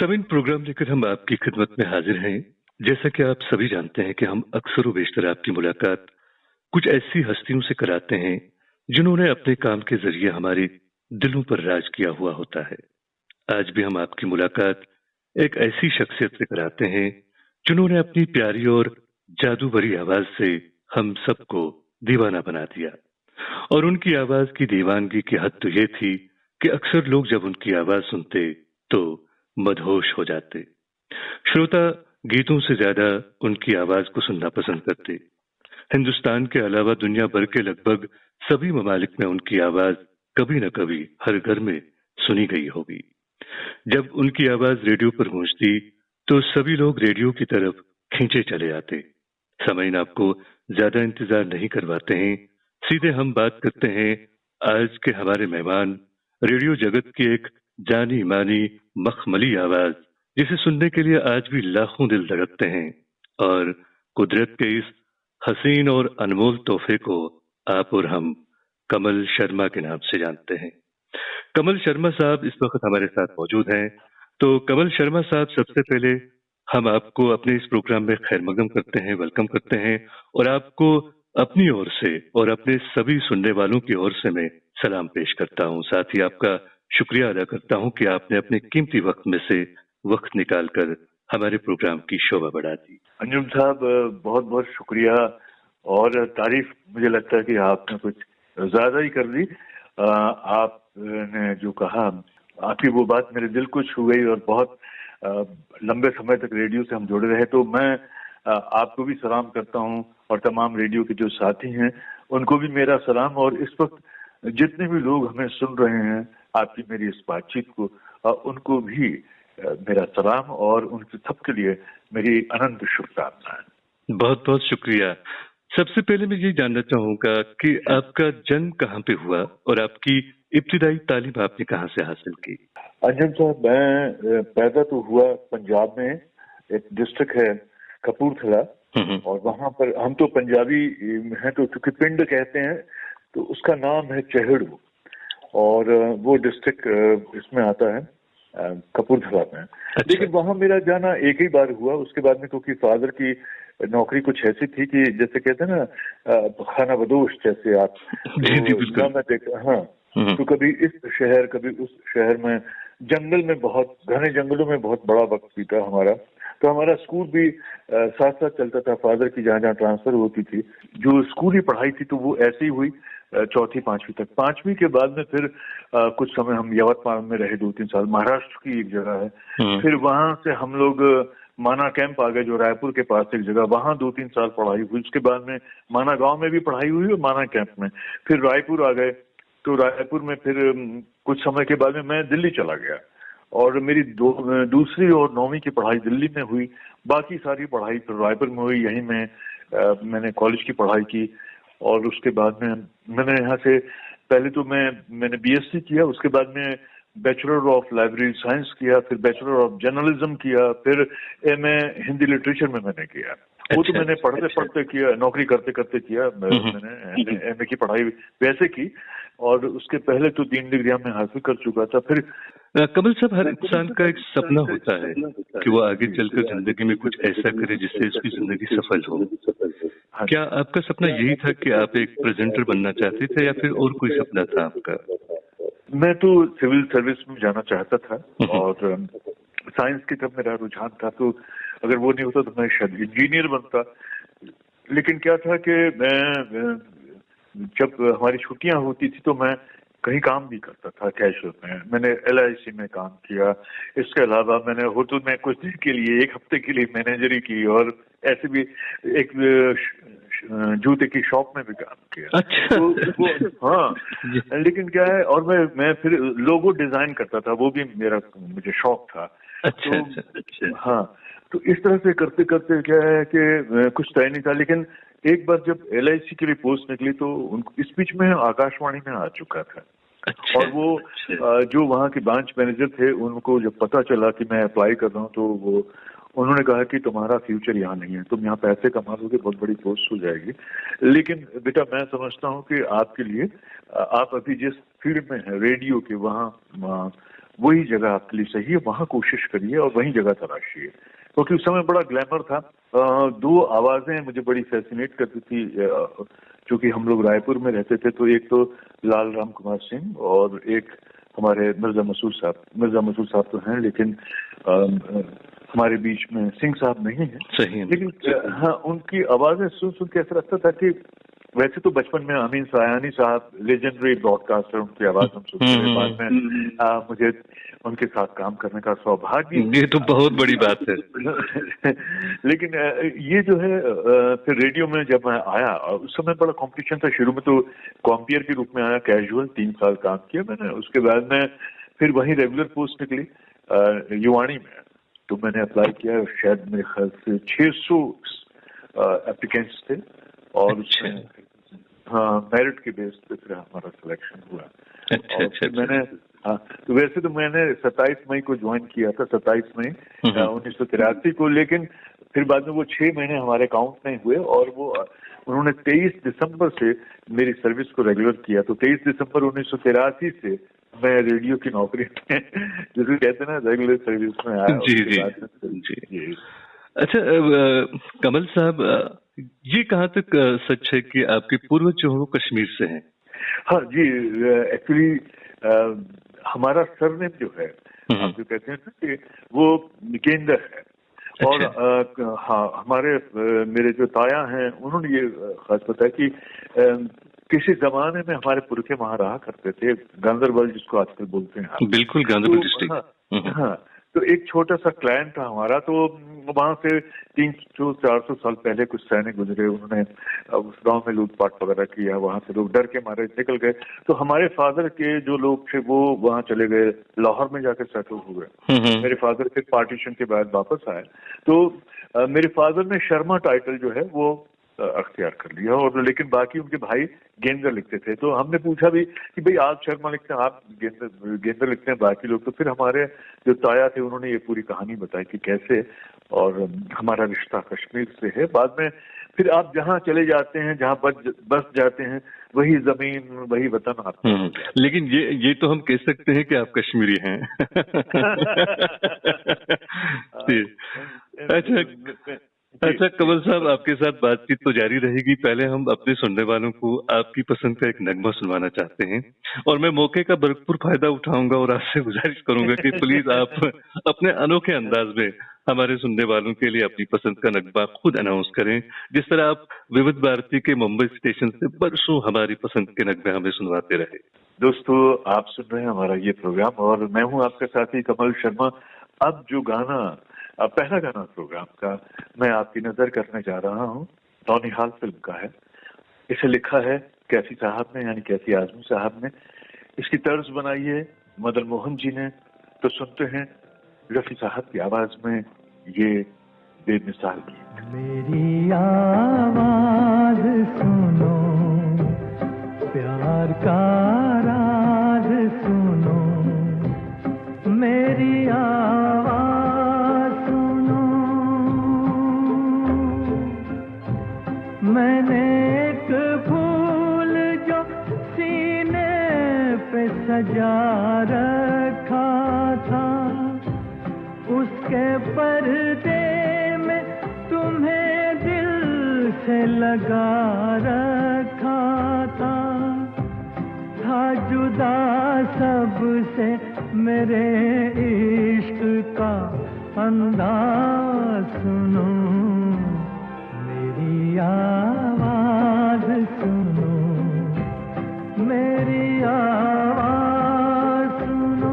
Savin programme लेकर हम आपकी खिदमत में हाजिर हैं। जैसा कि आप सभी जानते हैं कि हम अक्सर व बेशतर आपकी मुलाकात कुछ ऐसी हस्तियों से कराते हैं जिन्होंने अपने काम के जरिए हमारे दिलों पर राज किया हुआ होता है। आज भी हम आपकी मुलाकात एक ऐसी शख्सियत से कराते हैं जिन्होंने अपनी प्यारी और जादू भरी आवाज से हम सबको दीवाना बना दिया। और उनकी आवाज की दीवानगी की हद तो ये थी कि अक्सर लोग जब उनकी आवाज सुनते तो मदहोश हो जाते। श्रोता गीतों से ज्यादा उनकी आवाज को सुनना पसंद करते। हिंदुस्तान के अलावा दुनिया भर के लगभग सभी ममालिक में उनकी आवाज कभी न कभी हर घर में सुनी गई होगी। जब उनकी आवाज रेडियो पर गूंजती तो सभी लोग रेडियो की तरफ खींचे चले आते। समईन आपको ज्यादा इंतजार नहीं करवाते हैं, सीधे हम बात करते हैं आज के हमारे मेहमान, रेडियो जगत की एक जानी मानी मखमली आवाज जिसे सुनने के लिए आज भी लाखों दिल धड़कते हैं और कुदरत के इस हसीन और अनमोल तोहफे को आप और हम कमल शर्मा के नाम से जानते हैं। कमल शर्मा साहब इस वक्त हमारे साथ मौजूद हैं। तो कमल शर्मा साहब, सबसे पहले हम आपको अपने इस प्रोग्राम में खैर मकदम करते हैं, वेलकम करते हैं और आपको अपनी ओर से और अपने सभी सुनने वालों की ओर से मैं सलाम पेश करता हूं। साथ ही आपका शुक्रिया अदा करता हूं कि आपने अपने कीमती वक्त में से वक्त निकालकर हमारे प्रोग्राम की शोभा बढ़ा दी। अंजुम साहब, बहुत बहुत शुक्रिया और तारीफ मुझे लगता है कि आपने कुछ ज्यादा ही कर दी। आपने जो कहा, आपकी वो बात मेरे दिल को छू गई और बहुत लंबे समय तक रेडियो से हम जुड़े रहे। तो मैं आपको भी सलाम करता हूं और तमाम रेडियो के जो साथी हैं उनको भी मेरा सलाम, और इस वक्त जितने भी लोग हमें सुन रहे हैं आपकी मेरी इस बातचीत को, उनको भी मेरा सलाम और उनके सबके लिए मेरी अनंत शुभकामनाएं। बहुत बहुत शुक्रिया। सबसे पहले मैं ये जानना चाहूंगा कि आपका जन्म कहाँ पे हुआ और आपकी इब्तिदाई तालीम आपने कहाँ से हासिल की? अंजन साहब, मैं पैदा तो हुआ पंजाब में, एक डिस्ट्रिक्ट है कपूरथला, और वहाँ पर हम तो पंजाबी हैं तो चूंकि पिंड कहते हैं तो उसका नाम है चहेड़ू, और वो डिस्ट्रिक्ट इसमें आता है कपूरथला में। अच्छा। लेकिन वहाँ मेरा जाना एक ही बार हुआ। उसके बाद में क्योंकि फादर की नौकरी कुछ ऐसी थी कि जैसे कहते हैं ना खाना बदोश, जैसे आप तो कभी इस शहर कभी उस शहर में, जंगल में, बहुत घने जंगलों में बहुत बड़ा वक्त बीता हमारा। तो हमारा स्कूल भी साथ साथ चलता था, फादर की जहाँ जहाँ ट्रांसफर होती थी। जो स्कूली पढ़ाई थी तो वो ऐसी ही हुई चौथी पांचवी तक। पांचवी के बाद में फिर कुछ समय हम यवतमाल में रहे, 2-3 साल। महाराष्ट्र की एक जगह है। फिर वहां से हम लोग माना कैंप आ गए, जो रायपुर के पास एक जगह, वहां 2-3 साल पढ़ाई हुई। उसके बाद में माना गांव में भी पढ़ाई हुई और माना कैंप में। फिर रायपुर आ गए, तो रायपुर में फिर कुछ समय के बाद में मैं दिल्ली चला गया और मेरी दूसरी और 9वीं की पढ़ाई दिल्ली में हुई। बाकी सारी पढ़ाई फिर रायपुर में हुई। यहीं में मैंने कॉलेज की पढ़ाई की और उसके बाद में मैंने यहाँ से पहले तो मैंने बीएससी किया, उसके बाद में बैचलर ऑफ लाइब्रेरी साइंस किया, फिर बैचलर ऑफ जर्नलिज्म किया, फिर एमए हिंदी लिटरेचर में मैंने किया। वो तो मैंने पढ़ते पढ़ते किया, नौकरी करते करते किया। मैंने एमए की पढ़ाई वैसे की और उसके पहले तो 3 डिग्रियां मैं हासिल कर चुका था। फिर कमल साहब, हर इंसान का एक सपना होता है कि वो आगे चलकर जिंदगी में कुछ ऐसा करे जिससे उसकी जिंदगी सफल हो। क्या आपका सपना यही था कि आप एक प्रेजेंटर बनना चाहते थे या फिर और कोई सपना था आपका? मैं तो सिविल सर्विस में जाना चाहता था और साइंस की तरफ मेरा रुझान था। तो अगर वो नहीं होता तो मैं शायद इंजीनियर बनता। लेकिन क्या था कि मैं जब हमारी छुट्टियां होती थी तो मैं कहीं काम भी करता था कैजुअल में। मैंने LIC में काम किया। इसके अलावा मैंने होटल में कुछ दिन के लिए, 1 हफ्ते के लिए मैनेजरी की और ऐसे भी एक जूते की शॉप में भी काम किया। अच्छा। तो वो हाँ, लेकिन क्या है, और मैं फिर लोगो डिजाइन करता था, वो भी मुझे शौक था। अच्छा, तो अच्छा। हाँ, तो इस तरह से करते करते क्या है कि कुछ तय नहीं था। लेकिन एक बार जब LIC के लिए पोस्ट निकली तो इस बीच में आकाशवाणी में आ चुका था। अच्छा, और वो जो वहाँ के ब्रांच मैनेजर थे, उनको जब पता चला कि मैं अप्लाई कर रहा हूँ तो उन्होंने कहा कि तुम्हारा फ्यूचर यहाँ नहीं है, तुम यहाँ पैसे कमा लोगे, बहुत बड़ी पोस्ट हो जाएगी, लेकिन बेटा मैं समझता हूँ कि आपके लिए, आप अभी जिस फील्ड में है रेडियो के, वहाँ वही जगह आपके लिए सही है, वहां कोशिश करिए और वही जगह तलाशिए। क्योंकि उस समय बड़ा ग्लैमर था। दो आवाजें मुझे बड़ी फैसिनेट करती थी। चूंकि हम लोग रायपुर में रहते थे, तो एक तो लाल राम कुमार सिंह और एक हमारे मिर्जा मसूद साहब। मिर्जा मसूद साहब तो हैं, लेकिन हमारे बीच में सिंह साहब नहीं है। सही है। लेकिन हाँ, उनकी आवाजें सुन सुन के ऐसा लगता था कि वैसे तो बचपन में अमीन सायानी साहब लेजेंडरी ब्रॉडकास्टर, उनकी आवाज हम सुनते रहे। बाद में मुझे उनके साथ काम करने का सौभाग्य, ये तो बहुत बड़ी बात है। लेकिन ये जो है फिर रेडियो में जब मैं आया, उस समय बड़ा कंपटीशन था। शुरू में तो कॉम्पियर के रूप में आया, कैजुअल 3 साल काम किया मैंने। उसके बाद में फिर वही रेगुलर पोस्ट निकली युवाणी में, तो मैंने अप्लाई किया। शायद मेरे ख्याल से 600 एप्लीकेंट्स थे और उसमें हाँ मेरिट के बेस पे फिर हमारा सिलेक्शन हुआ। और फिर मैंने हाँ, तो वैसे तो मैंने 27 मई को ज्वाइन किया था, 27 मई 1983 को। लेकिन फिर बाद में वो 6 महीने हमारे अकाउंट में हुए और वो उन्होंने 23 दिसंबर से मेरी सर्विस को रेगुलर किया। तो 23 दिसंबर 1983 से मैं रेडियो की नौकरी में, जिसे कहते हैं ना, रेगुलर सर्विस में आया। जी। अच्छा कमल साहब, ये कहाँ तक सच है कि आपके पूर्वज जो है कश्मीर से हैं? हाँ जी, एक्चुअली हमारा सरनेम जो है, आप जो कहते हैं ना कि वो गेंदर है। और हाँ, हमारे मेरे जो ताया हैं, उन्होंने ये खास बताया कि किसी जमाने में हमारे पुरखे वहां रहा करते थे, गांधरबल जिसको आजकल बोलते हैं। बिल्कुल, गांधरबल डिस्ट्रिक्ट। हाँ, तो एक छोटा सा क्लैन था हमारा। तो वहां से 300-400 साल पहले कुछ सैनिक गुजरे, उन्होंने उस गांव में लूटपाट वगैरह किया। वहां से लोग डर के मारे निकल गए। तो हमारे फादर के जो लोग थे वो वहां चले गए, लाहौर में जाकर सेटल हुए। मेरे फादर के पार्टीशन के बाद वापस आए। तो मेरे फादर ने शर्मा टाइटल जो है वो अख्तियार कर लिया, और लेकिन बाकी उनके भाई गेंदर लिखते थे। तो हमने पूछा भी कि भाई आप शर्मा लिखते हैं, आप गेंदर लिखते हैं, बाकी लोग। तो फिर हमारे जो ताया थे उन्होंने ये पूरी कहानी बताई कि कैसे, और हमारा रिश्ता कश्मीर से है। बाद में फिर आप जहाँ चले जाते हैं, जहाँ बस जाते हैं, वही जमीन, वही वतन आपका। लेकिन ये तो हम कह सकते हैं कि आप कश्मीरी हैं। अच्छा कमल साहब, आपके साथ बातचीत तो जारी रहेगी। पहले हम अपने सुनने वालों को आपकी पसंद का एक नगमा सुनवाना चाहते हैं, और मैं मौके का भरपूर फायदा उठाऊंगा और आपसे गुजारिश करूंगा कि प्लीज आप अपने अनोखे अंदाज में हमारे सुनने वालों के लिए अपनी पसंद का नगमा खुद अनाउंस करें, जिस तरह आप विविध भारती के मुंबई स्टेशन से बरसों हमारी पसंद के नगमे हमें सुनवाते रहे। दोस्तों, आप सुन रहे हैं हमारा ये प्रोग्राम, और मैं हूँ आपका साथी कमल शर्मा। अब जो गाना, पहला गाना प्रोग्राम का मैं आपकी नजर करने जा रहा हूँ, नौनिहाल फिल्म का है। इसे लिखा है कैफी साहब ने, यानी कैफी आजमी साहब ने। इसकी तर्ज बनाई है मदन मोहन जी ने। तो सुनते हैं रफी साहब की आवाज में ये बेमिसाल गीत। मेरी आवाज सुनो, प्यार का राज सुनो, मेरी आवाज सुनो। मैंने एक फूल जो सीने पे सजा रखा था, उसके पर्दे में तुम्हें दिल से लगा रखा था जुदा सबसे मेरे इश्क का अंदाज सुनो, मेरी आवाज सुनो, मेरी आवाज सुनो।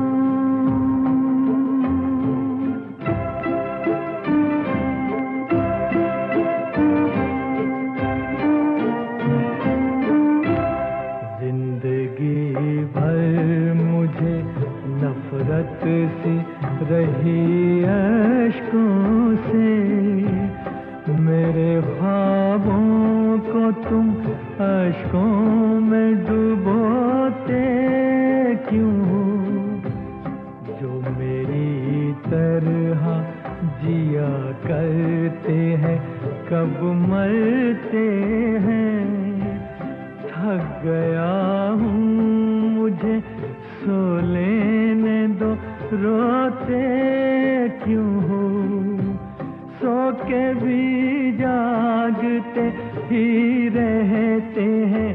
नफरत सी रही अश्कों से, मेरे ख्वाबों को तुम अश्कों में डुबोते क्यों? जो मेरी तरह जिया करते हैं कब मरते हैं। थक गया हूँ, मुझे सो लेने दो रोते क्यों हो, सो के भी जागते ही रहते हैं,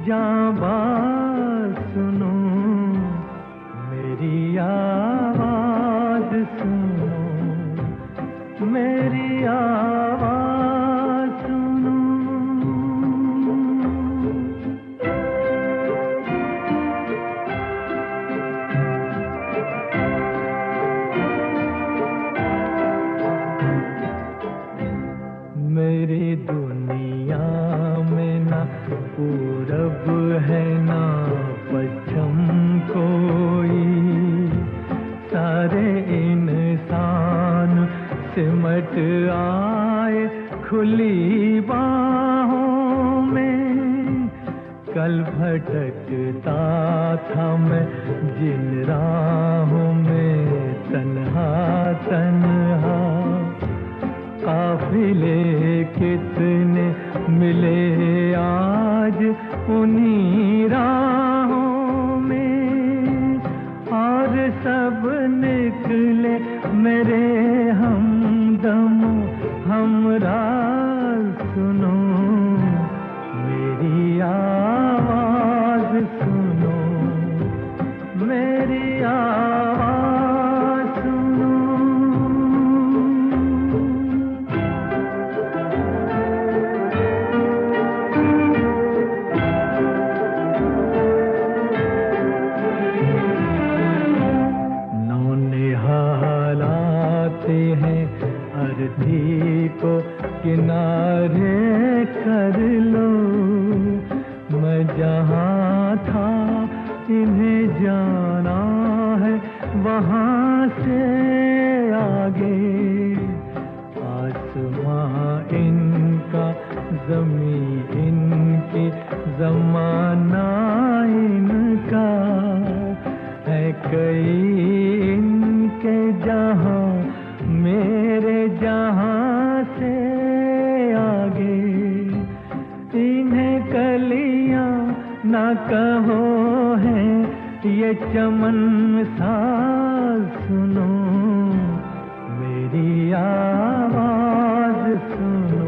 जाबाज सुनो मेरी आवाज सुनो, मेरी आवाज सुनो। मेरी दुनिया में ना पूरब है ना पश्चिम कोई, सारे इंसान सिमट आए खुली बाहों में। कल भटकता था मैं जिन राहों में तन्हा तन्हा, काफिले कितने मिले आज उन्हीं राहों में, और सब निकले मेरे हमदम हमराज सुनो मेरी आवाज सुनो, मेरी आवाज सुनो। हैं अर्थी को किनारे कर लो, मैं जहाँ था इन्हें जाना है वहाँ से आगे, आसमां इनका ज़मीं इनकी ज़माना इनका है, कई इनके जहाँ मेरे जहाँ से आगे। इन्हें कलियाँ ना कहो है ये चमन साज सुनो मेरी आवाज सुनो,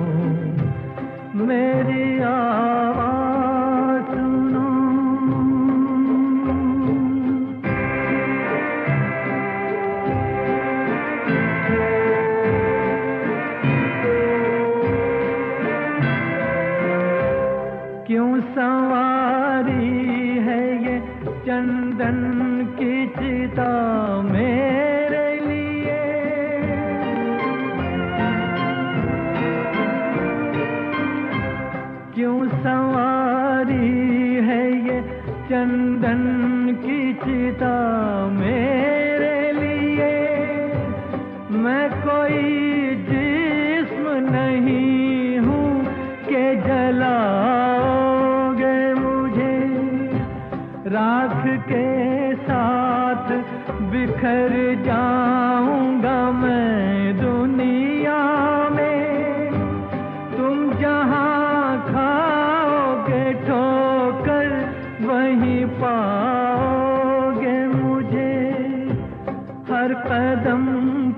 मेरी आवाज सुनो। क्यों सवारी है ये चंदन की चिता मेरे लिए, क्यों सवारी है ये चंदन की चिता मेरे लिए। मैं कोई जिस्म नहीं हूँ के जलाओगे मुझे, राख के साथ बिखर जाऊंगा मैं दुनिया में। तुम जहाँ खाओगे ठोकर वहीं पाओगे मुझे, हर कदम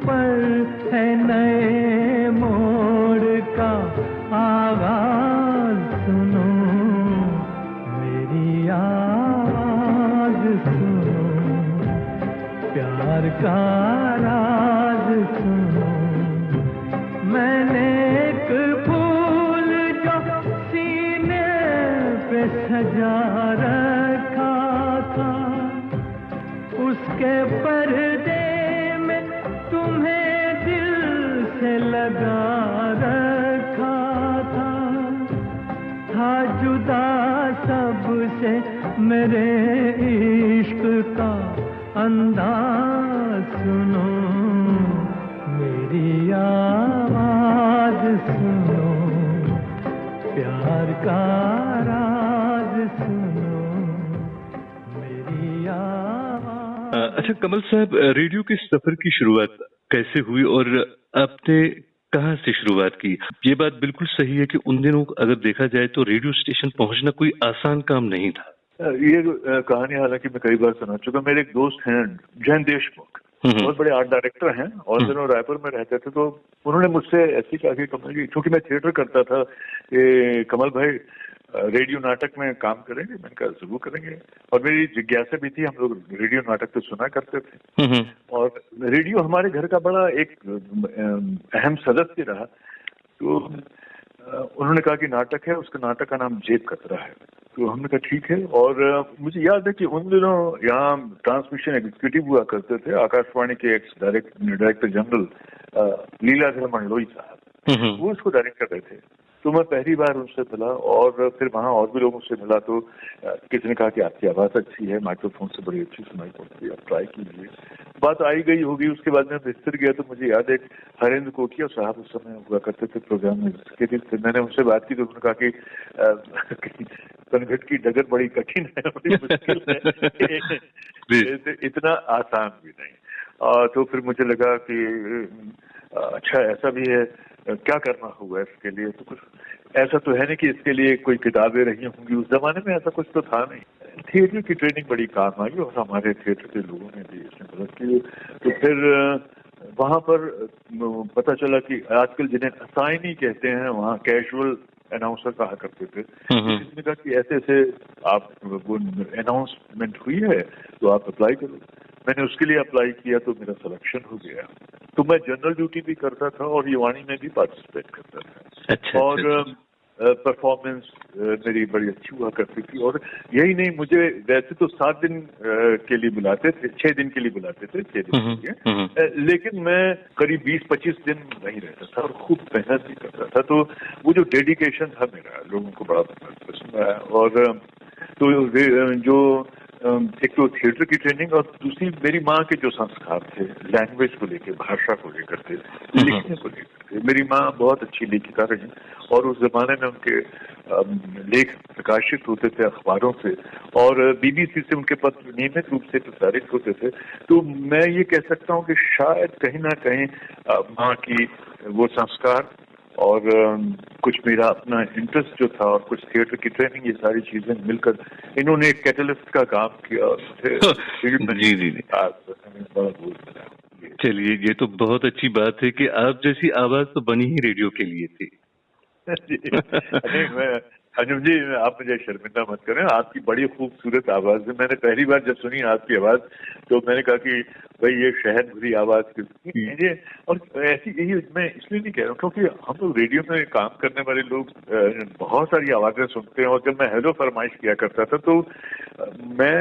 पर है नए मोड़ का आवाज सुनो मेरी आवाज सुनो, प्यार का राज सुनो। मैंने एक फूल जो सीने पे सजा रखा था, उसके पर्दे में तुम्हें दिल से लगा रखा था जुदा सबसे मेरे इश्क का अंदाज सुनो, मेरी आवाज सुनो, प्यार का राज सुनो, मेरी आवाज। अच्छा कमल साहब, रेडियो के सफर की शुरुआत कैसे हुई और आपने कहाँ से शुरुआत की? ये बात बिल्कुल सही है कि उन दिनों अगर देखा जाए तो रेडियो स्टेशन पहुंचना कोई आसान काम नहीं था। ये कहानी हालांकि मैं कई बार सुना चुका। मेरे एक दोस्त हैं जैन देशमुख, बहुत बड़े आर्ट डायरेक्टर हैं और दोनों रायपुर में रहते थे। तो उन्होंने मुझसे ऐसी कहा कि कमल जी, क्योंकि मैं थिएटर करता था, कि कमल भाई रेडियो नाटक में काम करेंगे? मैंने कहा जरूर करेंगे। और मेरी जिज्ञासा भी थी, हम लोग रेडियो नाटक तो सुना करते थे और रेडियो हमारे घर का बड़ा एक अहम सदस्य रहा। तो उन्होंने कहा कि नाटक है, उसका नाटक का नाम जेब कतरा है। तो हमने कहा ठीक है। और मुझे याद है कि उन दिनों यहाँ ट्रांसमिशन एग्जीक्यूटिव हुआ करते थे आकाशवाणी के ex director general Leeladhar Mandloi साहब, वो उसको डायरेक्ट कर रहे थे। तो मैं पहली बार उनसे मिला और फिर वहाँ और भी लोगों से मिला। तो किसी ने कहा कि आपकी आवाज़ अच्छी है, माइक्रोफोन से बड़ी अच्छी सुनाई पड़ती है, आप ट्राई कीजिए। बात आई गई होगी। उसके बाद मैं बिस्तर गया तो मुझे याद है हरेंद्र कोटिया साहब उस समय हुआ करते थे प्रोग्राम में, मैंने उनसे बात की तो उन्होंने कहा कि कनघट की डगर बड़ी कठिन है, बड़ी मुश्किल है, इतना आसान भी नहीं। तो फिर मुझे लगा कि अच्छा ऐसा भी है, क्या करना होगा इसके लिए? तो कुछ ऐसा तो है नहीं कि इसके लिए कोई किताबें रही होंगी, उस जमाने में ऐसा कुछ तो था नहीं। थिएटर की ट्रेनिंग बड़ी काम आई और हमारे थिएटर के लोगों ने भी इसमें मदद की। तो फिर वहाँ पर पता चला कि आजकल जिन्हें असाइनी कहते हैं, वहाँ कैजुअल अनाउंसर कहा करते थे। किसी ने कहा कि ऐसे ऐसे आप वो अनाउंसमेंट हुई है तो आप अप्लाई करो। मैंने उसके लिए अप्लाई किया तो मेरा सिलेक्शन हो गया। तो मैं जनरल ड्यूटी भी करता था और युवानी में भी पार्टिसिपेट करता था। अच्छा, और परफॉर्मेंस मेरी बड़ी अच्छी हुआ करती थी। और यही नहीं, मुझे वैसे तो 7 दिन के लिए बुलाते थे, 6 दिन के लिए बुलाते थे, 6 दिन के लिए, लेकिन मैं करीब 20-25 दिन वहीं रहता था और खूब मेहनत भी करता था। तो वो जो डेडिकेशन था मेरा लोगों को बड़ा पसंद आया। और तो जो एक तो थिएटर की ट्रेनिंग और दूसरी मेरी माँ के जो संस्कार थे लैंग्वेज को लेकर, भाषा को लेकर थे, लिखने को लेकर थे। मेरी माँ बहुत अच्छी लेखिका रही और उस जमाने में उनके लेख प्रकाशित होते थे अखबारों से और बीबीसी से उनके पत्र नियमित रूप से प्रसारित होते थे। तो मैं ये कह सकता हूँ कि शायद कहीं ना कहीं माँ की वो संस्कार और कुछ मेरा अपना इंटरेस्ट जो था और कुछ थिएटर की ट्रेनिंग, ये सारी चीजें मिलकर इन्होंने एक कैटलिस्ट का काम किया। जी। बड़ा बोल मिला। चलिए, ये तो बहुत अच्छी बात है कि आप जैसी आवाज तो बनी ही रेडियो के लिए थी। नहीं, मैं अनुज जी, आप मुझे शर्मिंदा मत करें, आपकी बड़ी खूबसूरत आवाज है। मैंने पहली बार जब सुनी आपकी आवाज तो मैंने कहा कि भाई ये शहद भरी आवाज किसकी है। और ऐसी यही मैं इसलिए नहीं कह रहा हूँ क्योंकि हम लोग रेडियो में काम करने वाले लोग बहुत सारी आवाजें सुनते हैं और जब मैं हेलो फरमाइश किया करता था तो मैं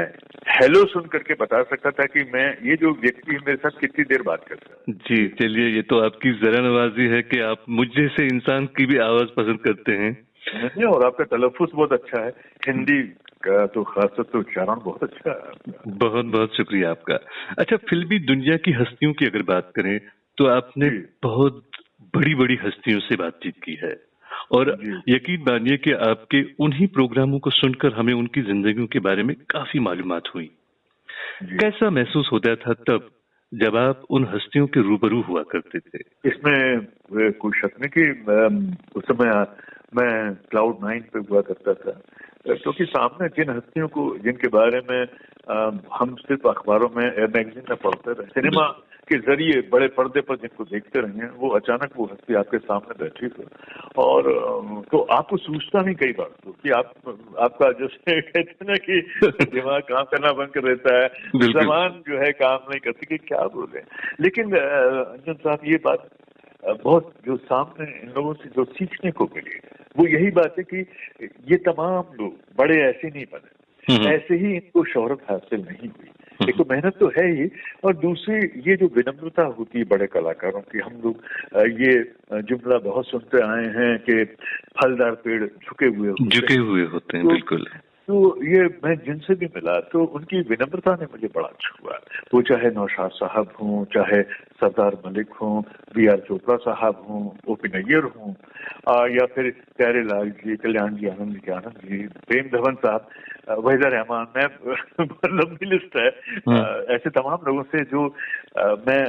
हेलो सुन करके बता सकता था कि मैं ये जो व्यक्ति है मेरे साथ कितनी देर बात करता है। जी, चलिए, ये तो आपकी जरा नवाजी है कि आप मुझ जैसे इंसान की भी आवाज पसंद करते हैं। और आपका तलफ्फुज़ बहुत अच्छा है, हिंदी का तो खासतौर से उच्चारण बहुत अच्छा है आपका। बहुत बहुत शुक्रिया आपका। अच्छा, फिल्मी दुनिया की हस्तियों की अगर बात करें तो आपने बहुत बड़ी बड़ी हस्तियों से बातचीत की है और यकीन मानिए कि आपके उन्हीं प्रोग्रामों को सुनकर हमें उनकी जिंदगियों के बारे में काफी मालूमात हुई। कैसा महसूस होता था तब जब आप उन हस्तियों के रूबरू हुआ करते थे? इसमें कोई शक नहीं कि उस समय मैं क्लाउड 9 पे हुआ करता था, क्योंकि सामने जिन हस्तियों को जिनके बारे में हम सिर्फ अखबारों में मैगजीन में पढ़ते रहे, सिनेमा के जरिए बड़े पर्दे पर जिनको देखते रहे हैं, वो अचानक वो हस्ती आपके सामने बैठी थी और तो आपको सूझता नहीं कई बार तो कि आपका जैसे कहते हैं ना कि दिमाग काम करना बंद कर देता है, जबान जो है काम नहीं करती कि क्या बोले। लेकिन अंजन साहब, ये बात बहुत जो सामने इन लोगों से जो सीखने को मिली वो यही बात है कि ये तमाम लोग बड़े ऐसे नहीं बने, ऐसे ही इनको शोहरत हासिल नहीं हुई। एक तो मेहनत तो है ही और दूसरी ये जो विनम्रता होती है बड़े कलाकारों की। हम लोग ये जुमला बहुत सुनते आए हैं कि फलदार पेड़ झुके हुए होते हैं। बिल्कुल। तो ये मैं जिनसे भी मिला तो उनकी विनम्रता ने मुझे बड़ा अच्छा हुआ। वो चाहे नौशाद साहब हों, चाहे सरदार मलिक हों, BR चोपड़ा साहब हों, OP नैयर हों, या फिर प्यारे लाल जी, कल्याण जी, आनंद जी, प्रेम धवन साहब, वहीदा रहमान, मैं लंबी लिस्ट है ऐसे तमाम लोगों से जो मैं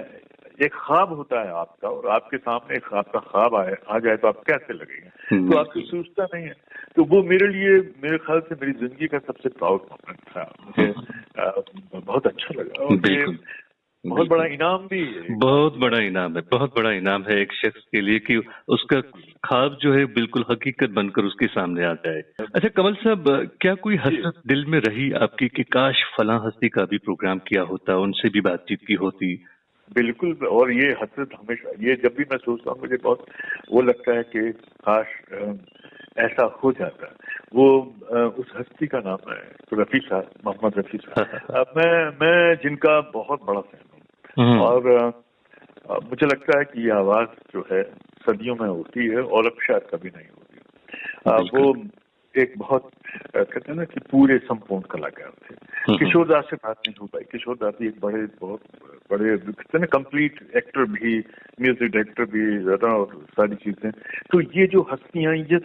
एक ख्वाब होता है आपका और आपके सामने एक आपका ख्वाब आ जाए तो आप कैसे लगेंगे, तो आपको सोचता नहीं है। तो वो मेरे लिए मेरे ख्याल से मेरी जिंदगी का सबसे प्राउड मोमेंट था। मुझे बहुत अच्छा लगा और बहुत बड़ा इनाम भी है। बहुत बड़ा इनाम है, बहुत बड़ा इनाम है एक शख्स के लिए कि उसका ख्वाब जो है बिल्कुल हकीकत बनकर उसके सामने आ जाए। अच्छा कमल साहब, क्या कोई हसरत दिल में रही आपकी कि काश फलां हस्ती का भी प्रोग्राम किया होता, उनसे भी बातचीत की होती? बिल्कुल, और ये हसरत हमेशा, ये जब भी मैं सोचता हूँ मुझे बहुत वो लगता है कि काश ऐसा हो जाता। वो उस हस्ती का नाम है रफी साहब, मोहम्मद रफी साहब। मैं जिनका बहुत बड़ा फैन हूँ, और मुझे लगता है कि ये आवाज जो है सदियों में होती है और अब शायद कभी नहीं होगी। वो एक बहुत कहते हैं ना कि पूरे संपूर्ण कलाकार थे। किशोरदास से बात नहीं हो पाई। किशोरदास जी एक बहुत बड़े कहते हैं ना कंप्लीट एक्टर भी, म्यूजिक डायरेक्टर भी, और सारी चीजें। तो ये जो हस्तियां, ये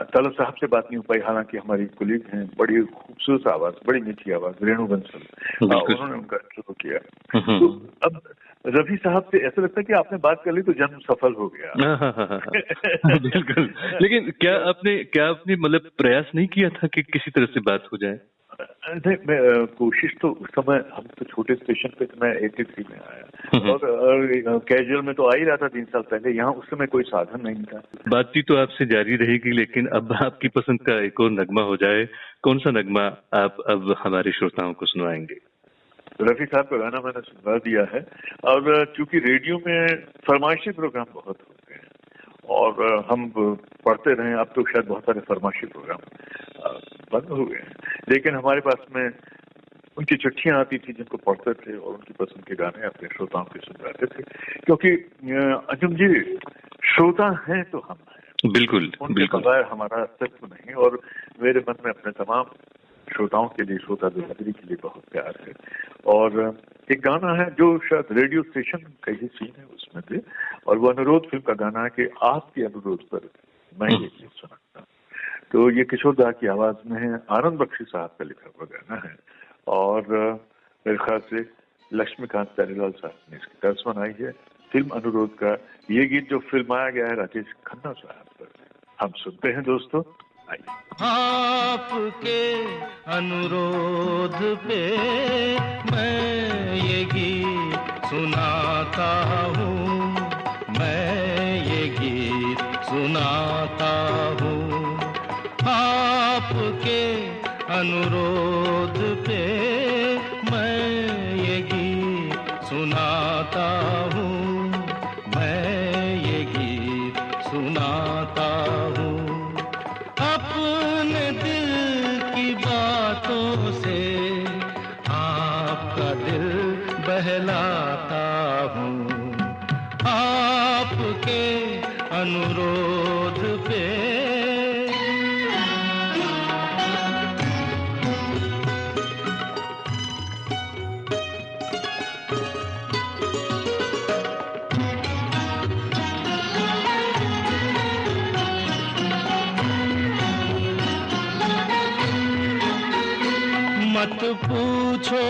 तलब साहब से बात नहीं हो पाई, हालांकि हमारी कुलीग हैं, बड़ी खूबसूरत आवाज, बड़ी मीठी आवाज, रेणु बंसल, उन्होंने उनका इंटरव्यू किया। तो अब रफी साहब से ऐसा लगता है कि आपने बात कर ली तो जन्म सफल हो गया। बिल्कुल। लेकिन क्या आपने मतलब प्रयास नहीं किया था कि किसी तरह से बात हो जाए? मैं कोशिश तो उस समय, हम तो छोटे स्टेशन पे, मैं 83 में आया, और कैजुअल में तो आ ही रहा था 3 साल पहले। यहाँ उस समय कोई साधन नहीं था। बातचीत तो आपसे जारी रहेगी, लेकिन अब आपकी पसंद का एक और नगमा हो जाए। कौन सा नगमा आप अब हमारे श्रोताओं को सुनवाएंगे? रफी साहब का गाना मैंने सुनवा दिया है, और चूंकि रेडियो में फरमाइशी प्रोग्राम बहुत होते हैं और हम पढ़ते रहे, अब तो शायद बहुत सारे फरमाइशी प्रोग्राम बंद हो गए हैं, लेकिन हमारे पास में उनकी चिट्ठियां आती थी जिनको पढ़ते थे और उनकी पसंद के गाने अपने श्रोताओं के सुनवाते थे। क्योंकि अंजुम जी, श्रोता हैं तो हम हैं, बिल्कुल, उनके बगैर हमारा अस्तित्व नहीं। और मेरे मन में अपने तमाम श्रोताओं के लिए, श्रोता बिरादरी के लिए बहुत प्यार है। और एक गाना है जो शायद रेडियो स्टेशन का ही सीन है उसमें थे, और वो अनुरोध फिल्म का गाना है कि आपके अनुरोध पर मैं ये गीत सुनाता। तो ये किशोरदा की आवाज में है, आनंद बख्शी साहब का लिखा हुआ गाना है, और मेरे ख्याल से लक्ष्मीकांत प्यारेलाल साहब ने इसकी तर्ज बनाई है। फिल्म अनुरोध का ये गीत जो फिल्माया गया है राजेश खन्ना साहब पर, हम सुनते हैं दोस्तों, आइए। आपके अनुरोध पे मैं ये गीत सुनाता हूँ, मैं ये गीत सुनाता हूँ। आपके अनुरोध पे मैं ये गीत सुनाता हूँ, मैं ये गीत सुनाता हूँ। अपने दिल की बातों से आपका दिल बहलाता हूँ, आपके अनुरोध पे। मत पूछो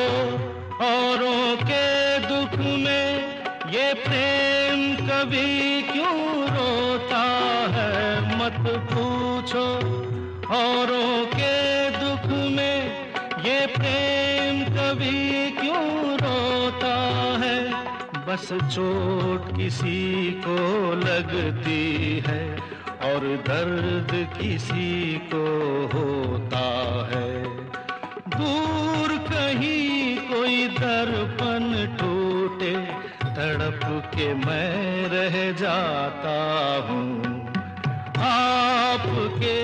औरों के दुख में ये प्रेम कभी क्यों रोता है। मत पूछो औरों के दुख में ये प्रेम कभी क्यों रोता है। बस चोट किसी को लगती है और दर्द किसी को होता है। दूर कहीं कोई दर्पण टूटे, तड़प के मैं रह जाता हूँ। आपके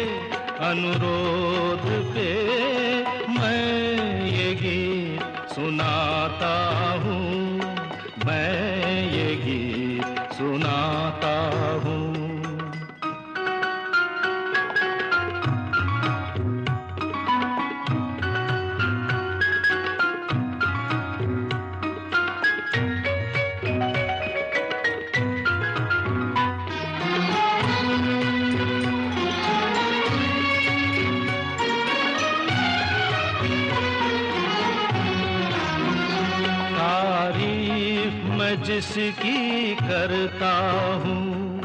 अनुरोध पे मैं ये गीत सुनाता हूँ, मैं ये गीत सुनाता हूँ। जिसकी करता हूँ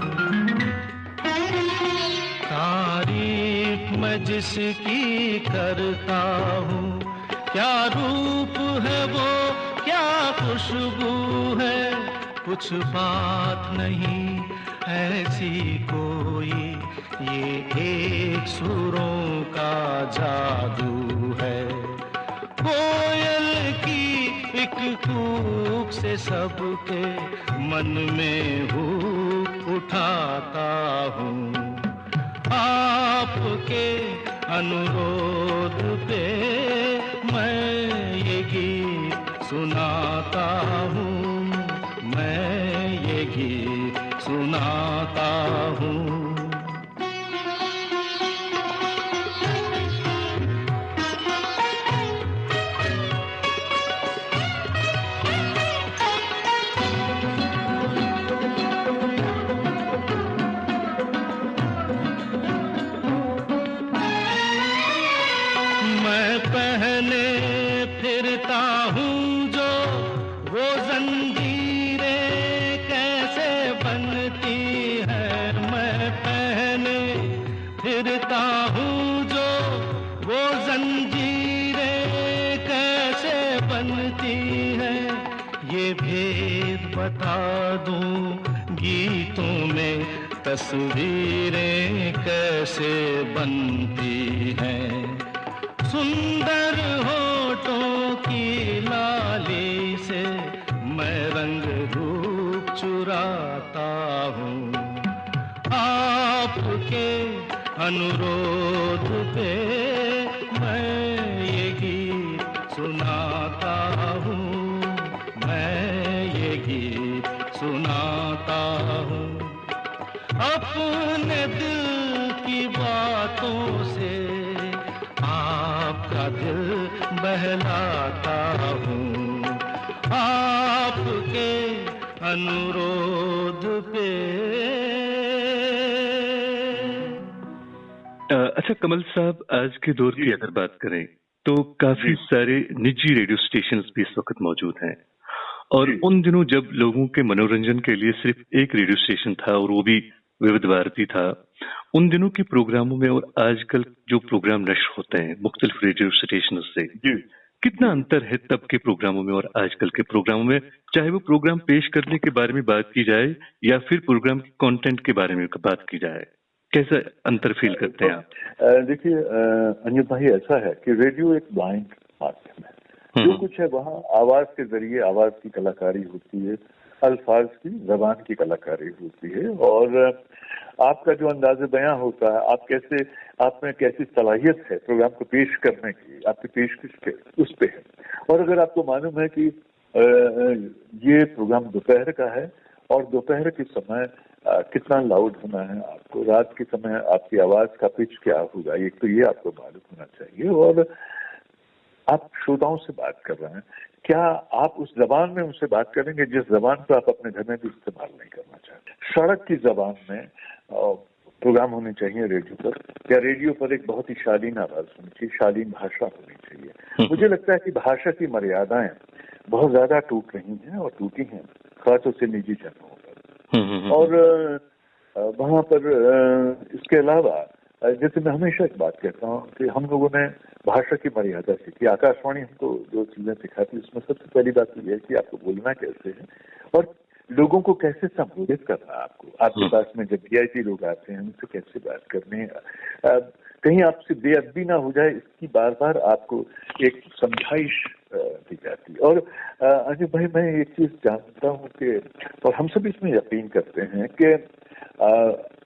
तारीफ मैं जिसकी करता हूँ, क्या रूप है वो क्या खुशबू है, कुछ बात नहीं ऐसी कोई, ये एक सुरों का जादू है। कोयल की एक कूक से सबके मन में हूँ उठाता हूँ, आपके अनुरोध पे मैं ये गीत सुनाता हूँ, मैं ये गीत सुनाता हूँ। मैं पहले फिरता हूँ जो वो जंजीरें कैसे बनती है, मैं पहले फिरता हूँ जो वो जंजीरें कैसे बनती है, ये भेद बता दूँ गीतों में तस्वीरें कैसे बनती हैं। सुंदर होठों की लाली से मैं रंग रूप चुराता हूँ, आपके अनुरोध पे मैं ये गीत सुनाता हूँ, मैं ये गीत सुनाता हूँ। अपने दिल की बातों से आपका दिल बहलाता हूँ, आपके अनुरोध पे। अच्छा कमल साहब, आज के दौर की अगर बात करें तो काफी सारे निजी रेडियो स्टेशंस भी इस वक्त मौजूद हैं, और उन दिनों जब लोगों के मनोरंजन के लिए सिर्फ एक रेडियो स्टेशन था और वो भी विविध भारती था, उन दिनों के प्रोग्रामों में और आजकल जो प्रोग्राम नष्ट होते हैं मुख्तलिफ रेडियो स्टेशन से, कितना अंतर है तब के प्रोग्रामों में और आजकल के प्रोग्रामों में, चाहे वो प्रोग्राम पेश करने के बारे में बात की जाए या फिर प्रोग्राम के कंटेंट के बारे में बात की जाए, कैसा अंतर फील करते हैं आप? देखिए अंजू भाई, ऐसा है कि रेडियो एक ब्लाइंड माध्यम है। जो कुछ है वहाँ आवाज के जरिए आवाज की कलाकारी होती है, अल्फाज की जबान की कलाकारी होती है, और आपका जो अंदाज़े बयां होता है, आप में कैसी सलाहियत है प्रोग्राम को पेश करने की, आपकी पेशकश उस पे है। और अगर आपको मालूम है कि ये प्रोग्राम दोपहर का है और दोपहर के समय कितना लाउड होना है आपको, रात के समय आपकी आवाज का पिच क्या होगा, एक तो ये आपको मालूम होना चाहिए। और आप श्रोताओं से बात कर रहे हैं, क्या आप उस जबान में उनसे बात करेंगे जिस जबान पर आप अपने घर में भी इस्तेमाल नहीं करना चाहते? सड़क की जबान में प्रोग्राम होने चाहिए रेडियो पर, या रेडियो पर एक बहुत ही शालीन आवाज होनी चाहिए, शालीन भाषा होनी चाहिए। मुझे लगता है कि भाषा की मर्यादाएं बहुत ज्यादा टूट रही हैं और टूटी हैं, खासतौर से निजी जगहों पर। और वहां पर इसके अलावा जैसे मैं हमेशा एक बात कहता हूँ कि हम लोगों ने भाषा की मर्यादा सीखी। आकाशवाणी हमको जो चीजें सिखाती है उसमें सबसे पहली बात तो यह है कि आपको बोलना कैसे है और लोगों को कैसे संबोधित करना है। आपके पास में जब वीआईपी लोग आते हैं उनसे कैसे बात करनी है, कहीं आपसे बेअदबी ना हो जाए, इसकी बार बार आपको एक समझाइश दी जाती है। और अजय भाई, मैं एक चीज जानता हूँ कि, और हम सब इसमें यकीन करते हैं कि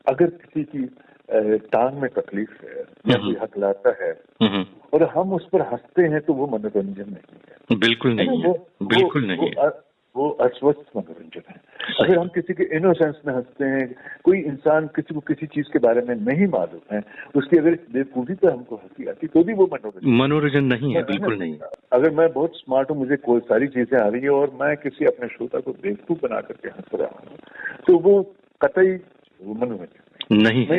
अगर किसी की टांग में तकलीफ है या कोई हकलाता है और हम उस पर हंसते हैं तो वो मनोरंजन नहीं है। बिल्कुल नहीं है, बिल्कुल नहीं है, वो अस्वस्थ मनोरंजन है। अगर हम किसी के इनोसेंस में हंसते हैं, कोई इंसान किसी को किसी चीज के बारे में नहीं मालूम है, उसकी अगर बेवकूफी पर हमको हंसी आती तो भी वो मनोरंजन नहीं है, बिल्कुल नहीं। अगर मैं बहुत स्मार्ट हूँ, मुझे कोई सारी चीजें आ रही है और मैं किसी अपने श्रोता को बेवकूफ बना करके हंस रहा हूँ, तो वो कतई वो मनोरंजन नहीं है।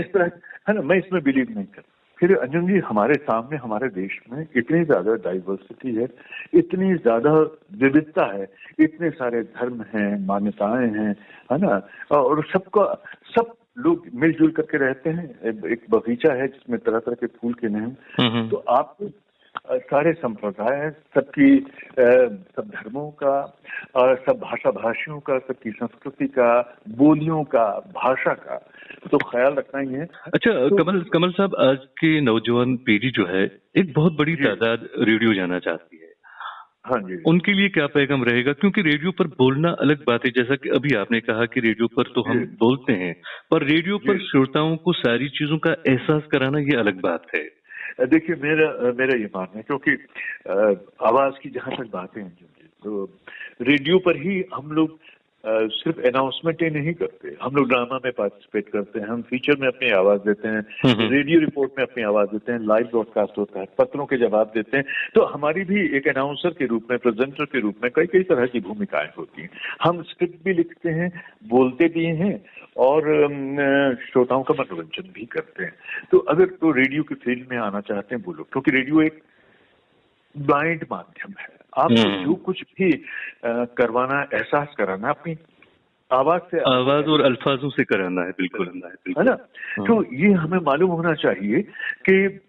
मैं इसमें बिलीव नहीं करता। फिर अंजुम जी, हमारे सामने हमारे देश में इतनी ज्यादा डाइवर्सिटी है, इतनी ज्यादा विविधता है, इतने सारे धर्म हैं, मान्यताएं हैं, है ना, और सब लोग मिलजुल करके रहते हैं। एक बगीचा है जिसमें तरह तरह के फूल खिले हैं। तो आपको सारे संप्रदाय, सबकी सब धर्मों का और सब भाषा भाषियों का, सबकी संस्कृति का, बोलियों का, भाषा का तो ख्याल रखना ही है। अच्छा, तो कमल साहब, आज की नौजवान पीढ़ी जो है एक बहुत बड़ी तादाद रेडियो जाना चाहती है। हाँ जी, उनके लिए क्या पैगाम रहेगा? क्योंकि रेडियो पर बोलना अलग बात है, जैसा कि अभी आपने कहा कि रेडियो पर तो हम बोलते हैं, पर रेडियो पर श्रोताओं को सारी चीजों का एहसास कराना ये अलग बात है। देखिए, मेरा ये मानना है, क्योंकि आवाज की जहां तक बातें हैं तो रेडियो पर ही हम लोग सिर्फ अनाउंसमेंट ही नहीं करते, हम लोग ड्रामा में पार्टिसिपेट करते हैं, हम फीचर में अपनी आवाज देते हैं, रेडियो रिपोर्ट में अपनी आवाज देते हैं, लाइव ब्रॉडकास्ट होता है, पत्रों के जवाब देते हैं। तो हमारी भी एक अनाउंसर के रूप में, प्रेजेंटर के रूप में कई तरह की भूमिकाएं होती हैं। हम स्क्रिप्ट भी लिखते हैं, बोलते भी हैं और श्रोताओं का मनोरंजन भी करते हैं। तो अगर तो रेडियो की फील्ड में आना चाहते हैं वो लोग, क्योंकि रेडियो एक ब्लाइंड माध्यम है, आपको जो कुछ भी करवाना, एहसास कराना अपनी आवाज से, आवाज और अल्फाजों से कराना है, बिल्कुल है ना। तो ये हमें मालूम होना चाहिए कि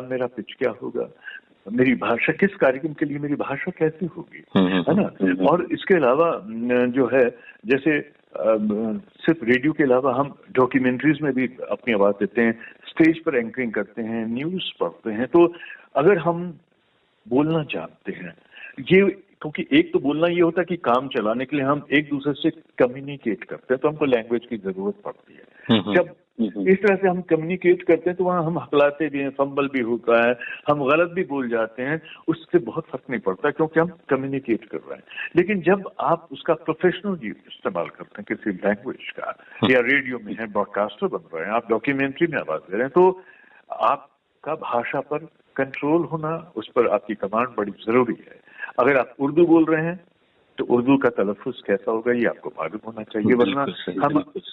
मेरा पिच क्या होगा, मेरी भाषा, किस कार्यक्रम के लिए मेरी भाषा कैसी होगी, है ना। और इसके अलावा जो है, जैसे सिर्फ रेडियो के अलावा हम डॉक्यूमेंट्रीज में भी अपनी आवाज देते हैं, स्टेज पर एंकरिंग करते हैं, न्यूज पढ़ते हैं। तो अगर हम बोलना जानते हैं, ये क्योंकि एक तो बोलना ये होता है कि काम चलाने के लिए हम एक दूसरे से कम्युनिकेट करते हैं, तो हमको लैंग्वेज की जरूरत पड़ती है। जब इस तरह से हम कम्युनिकेट करते हैं तो वहाँ हम हकलाते भी हैं, फंबल भी होता है, हम गलत भी बोल जाते हैं, उससे बहुत फर्क नहीं पड़ता क्योंकि हम कम्युनिकेट कर रहे हैं। लेकिन जब आप उसका प्रोफेशनल इस्तेमाल करते हैं किसी लैंग्वेज का, या रेडियो में है, ब्रॉडकास्टर बन रहे हैं, आप डॉक्यूमेंट्री में आवाज दे रहे हैं, तो आपका भाषा पर कंट्रोल होना, उस पर आपकी कमांड बड़ी जरूरी है। अगर आप उर्दू बोल रहे हैं तो उर्दू का तलफ़ुज़ कैसा होगा ये आपको मालूम होना चाहिए, वरना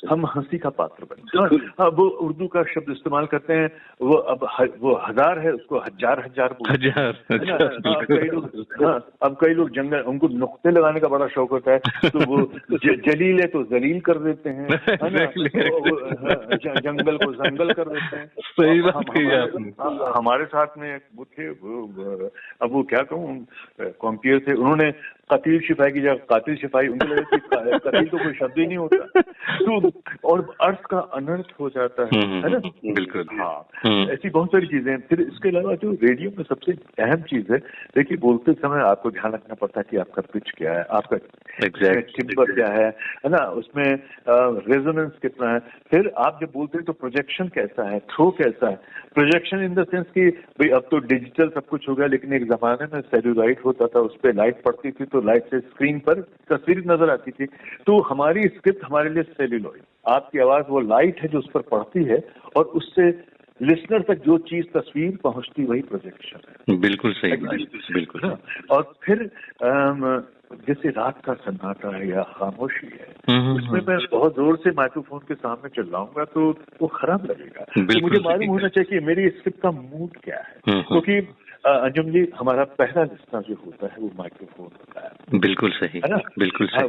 हम हंसी का पात्र बनते हैं। वो उर्दू का शब्द इस्तेमाल करते हैं, वो हजार है, उसको हजार बोलते हैं। अब कई लोग जंगल, उनको नुक्ते लगाने का बड़ा शौक होता है, तो वो जलील है तो जलील कर देते हैं, है ना, जंगल को जंगल कर देते हैं। सही बात कही आपने। हमारे साथ में वो थे, अब वो क्या कहूँ, कॉम्पियर थे, उन्होंने कतील शिपाही की जगह कातिल शिपाही, उनको लगा कि कतील तो कोई शब्द ही नहीं होता, तो और अर्थ का अनर्थ हो जाता है ना। बिल्कुल, हाँ, ऐसी बहुत सारी चीजें हैं। फिर इसके अलावा जो रेडियो में सबसे अहम चीज है, देखिए, बोलते समय आपको ध्यान रखना पड़ता है कि आपका पिच क्या है, आपका टिम्बर क्या है ना, उसमें रेजोनेंस कितना है। फिर आप जब बोलते हैं तो प्रोजेक्शन कैसा है, थ्रो कैसा है। प्रोजेक्शन इन द सेंस कि भाई अब तो डिजिटल सब कुछ हो गया, लेकिन एक जमाने में सेल्यूलाइट होता था, उस पर लाइट पड़ती थी, तो लाइट से स्क्रीन पर तस्वीर नजर आती थी। तो हमारी स्क्रिप्ट हमारे लिए सेल्यूलॉइड, आपकी आवाज वो लाइट है जो उस पर पड़ती है, और उससे लिसनर तक जो चीज तस्वीर पहुंचती वही प्रोजेक्शन है। बिल्कुल सही बात, बिल्कुल। और फिर जैसे रात का सन्नाटा है या खामोशी है, उसमें मैं बहुत जोर से माइक्रोफोन के सामने चिल्लाऊंगा तो वो खराब लगेगा। तो मुझे मालूम होना चाहिए कि मेरी स्क्रिप्ट का मूड क्या है, क्योंकि अंजुम जी, हमारा पहला लिस्टर जो होता है वो माइक्रोफोन होता है। बिल्कुल सही, है ना, बिल्कुल सही।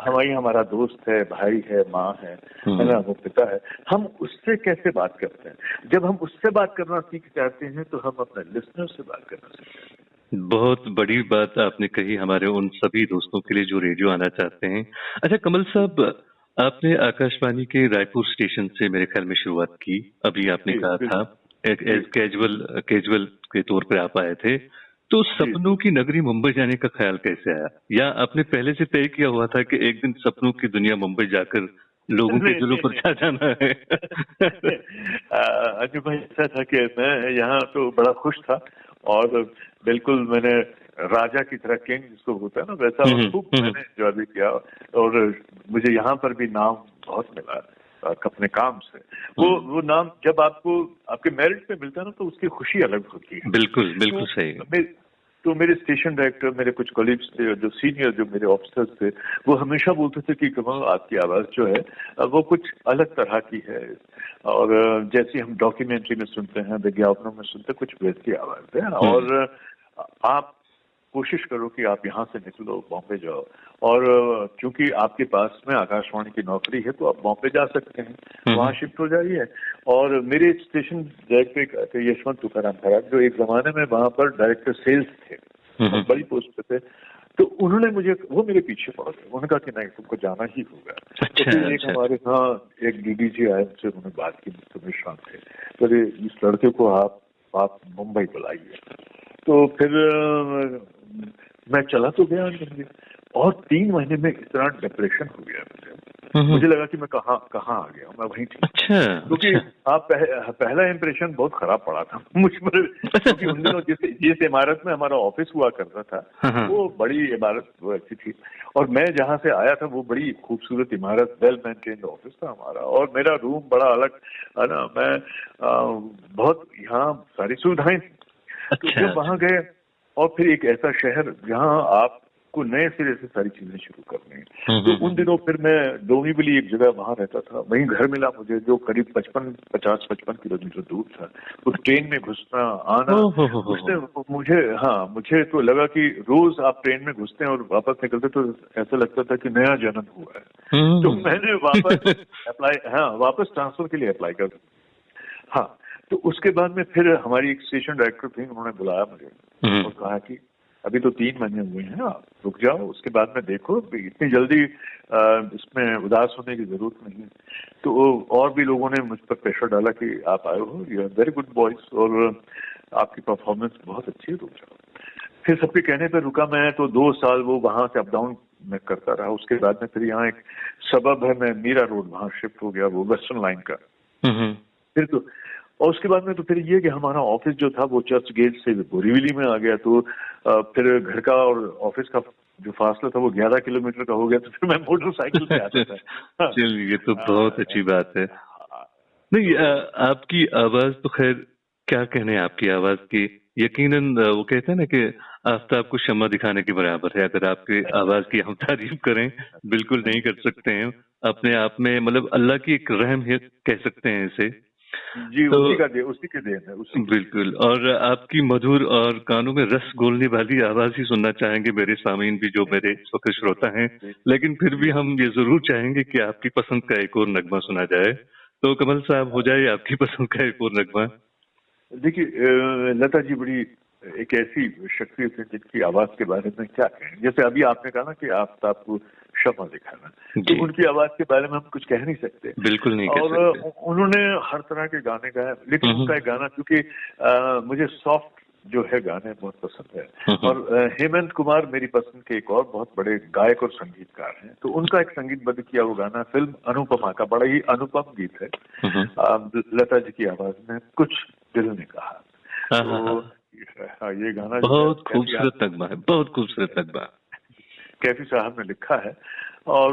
वही हमारा दोस्त है, भाई है, माँ है ना, वो पिता है। हम उससे कैसे बात करते हैं? जब हम उससे बात करना सीख जाते हैं तो हम अपने लिस्नर से बात करना सीख जाते हैं। बहुत बड़ी बात आपने कही हमारे उन सभी दोस्तों के लिए जो रेडियो आना चाहते हैं। अच्छा कमल साहब, आपने आकाशवाणी के रायपुर स्टेशन से मेरे ख्याल में शुरुआत की, अभी आपने कहा था एज कैजुअल के तौर पर आप आए थे, तो सपनों की नगरी मुंबई जाने का ख्याल कैसे आया? या आपने पहले से तय किया हुआ था कि एक दिन सपनों की दुनिया मुंबई जाकर लोगों के दिलों पर छा जाना है? अजय भाई, ऐसा था कि मैं यहाँ तो बड़ा खुश था, और बिल्कुल मैंने राजा की तरह, किंग जिसको होता है ना, वैसा खूब मैंने एंजॉय भी किया, और मुझे यहाँ पर भी नाम बहुत मिला अपने काम से। वो नाम जब आपको आपके मेरिट पे मिलता है ना, तो उसकी खुशी अलग होती है। बिल्कुल बिल्कुल सही। तो मेरे स्टेशन डायरेक्टर, मेरे कुछ कलीग्स थे, जो सीनियर, जो मेरे ऑफिसर्स थे, वो हमेशा बोलते थे कि कमल, आपकी आवाज जो है वो कुछ अलग तरह की है, और जैसे हम डॉक्यूमेंट्री में सुनते हैं, विज्ञापनों में सुनते हैं, कुछ वैसी आवाज है, और आप कोशिश करो कि आप यहाँ से निकलो, बॉम्बे जाओ। और क्योंकि आपके पास में आकाशवाणी की नौकरी है तो आप बॉम्बे जा सकते हैं, वहाँ शिफ्ट हो जाइए। और मेरे स्टेशन डायरेक्टर थे यशवंत तुकाराम खराब, जो एक जमाने में वहाँ पर डायरेक्टर सेल्स थे, बड़ी पोस्ट पे थे। तो उन्होंने मुझे, वो मेरे पीछे पड़ गए, उन्होंने कहा कि नहीं तुमको जाना ही होगा। तो फिर एक हमारे यहाँ एक डीडी जी आए, उनसे उन्होंने बात की, तो विश्राम थे, तो इस लड़के को आप मुंबई बुलाइए। तो फिर मैं चला तो गया नहीं, और 3 महीने में इतना डिप्रेशन हो गया मुझे लगा कि मैं कहाँ आ गया, मैं वहीं थी। क्योंकि आप पहला इंप्रेशन बहुत खराब पड़ा था मुझ पर, क्योंकि उन दिनों जिस इमारत में हमारा ऑफिस हुआ करता था वो बड़ी इमारत अच्छी थी, और मैं जहाँ से आया था वो बड़ी खूबसूरत इमारत, वेल मेंटेन्ड ऑफिस था हमारा, और मेरा रूम बड़ा अलग है ना, मैं बहुत यहाँ सारी सुविधाएं थी। तो जब वहां गए, और फिर एक ऐसा शहर जहाँ आपको नए सिरे से सारी चीजें शुरू करनी है, तो उन दिनों फिर मैं डोंबिवली एक जगह वहां रहता था, वहीं घर मिला मुझे, जो करीब 50-55 किलोमीटर दूर था। उस ट्रेन में घुसना आना, उसने मुझे तो लगा कि रोज आप ट्रेन में घुसते हैं और वापस निकलते तो ऐसा लगता था कि नया जन्म हुआ है। तो मैंने वापस ट्रांसफर के लिए अप्लाई कर दिया। हाँ, तो उसके बाद में फिर हमारी एक स्टेशन डायरेक्टर थी, उन्होंने बुलाया मुझे और कहा कि अभी तो 3 महीने हुए हैं, आप रुक जाओ, उसके बाद में देखो, इतनी जल्दी इसमें उदास होने की जरूरत नहीं है। तो और भी लोगों ने मुझ पर प्रेशर डाला कि आप आए हो, you are very good boys, और आपकी परफॉर्मेंस बहुत अच्छी है, रुक जाओ। फिर सबके कहने पर रुका मैं, तो 2 साल वो वहां से अप डाउन में करता रहा। उसके बाद में फिर यहाँ एक सबब है, मैं मीरा रोड वहां शिफ्ट हो गया, वो वेस्टर्न लाइन का। फिर तो, और उसके बाद में तो फिर ये कि हमारा ऑफिस जो था वो चर्च गेट से बोरीवली में आ गया, तो फिर घर का और ऑफिस का जो फासला था वो 11 किलोमीटर का हो गया, तो फिर मैं मोटरसाइकिल पे आता था। चलिए, ये तो बहुत अच्छी बात है। नहीं, आपकी आवाज तो खैर क्या कहने, आपकी आवाज की यकीनन वो कहते हैं ना कि आफ्ताब को शम्मा दिखाने के बराबर है। अगर आपकी आवाज की हम तारीफ करें, बिल्कुल नहीं कर सकते हैं, अपने आप में मतलब अल्लाह की एक रहम है, कह सकते हैं इसे जी। तो उसी के देन है, बिल्कुल। और आपकी मधुर और कानों में रस घोलने वाली आवाज ही सुनना चाहेंगे मेरे सामीन भी, जो मेरे इस वक्त श्रोता हैं। लेकिन फिर भी हम ये जरूर चाहेंगे कि आपकी पसंद का एक और नगमा सुना जाए। तो कमल साहब, हो जाए आपकी पसंद का एक और नगमा। देखिए, लता जी बड़ी एक ऐसी शख्सियत है जिनकी आवाज के बारे में क्या कहें। जैसे अभी आपने कहा ना कि आफ्ताब को शम्मा दिखाना, तो उनकी आवाज के बारे में हम कुछ कह नहीं सकते, बिल्कुल नहीं कह और सकते। उन्होंने हर तरह के गाने गाए, लेकिन उनका एक गाना, क्योंकि मुझे सॉफ्ट जो है गाने बहुत पसंद है, और हेमंत कुमार मेरी पसंद के एक और बहुत बड़े गायक और संगीतकार हैं, तो उनका एक संगीतबद्ध किया वो गाना फिल्म अनुपमा का, बड़ा ही अनुपम गीत है, लता जी की आवाज में, कुछ दिल ने कहा। तो ये गाना बहुत खूबसूरत नगमा है, बहुत खूबसूरत नगमा कैफी साहब ने लिखा है। और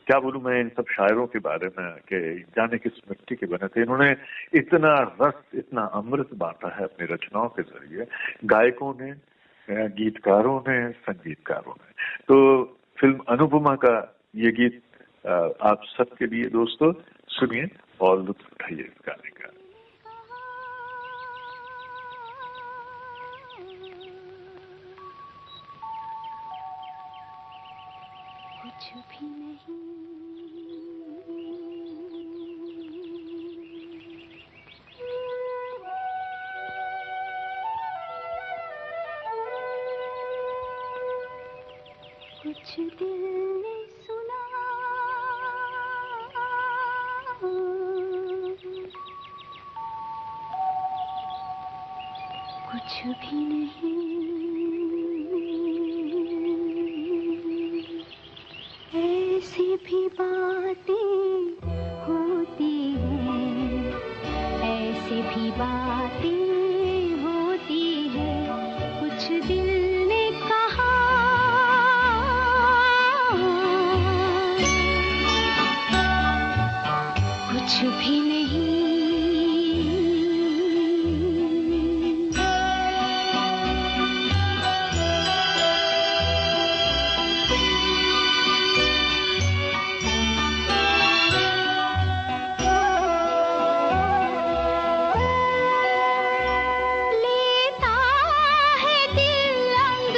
क्या बोलूं मैं इन सब शायरों के बारे में कि जाने किस मिट्टी के बने थे। इन्होंने इतना रस, इतना अमृत बांटा है अपनी रचनाओं के जरिए, गायकों ने, गीतकारों ने, संगीतकारों ने। तो फिल्म अनुपमा का ये गीत आप सबके लिए दोस्तों सुनिए और लुत्फ उठाइए इस गाने का। कुछ भी नहीं, कुछ दिल ने सुना, कुछ भी नहीं, ऐसी भी बातें होती हैं, ऐसी भी बातें होती हैं, कुछ दिल ने कहा, कुछ भी नहीं। लेता है दिल अंग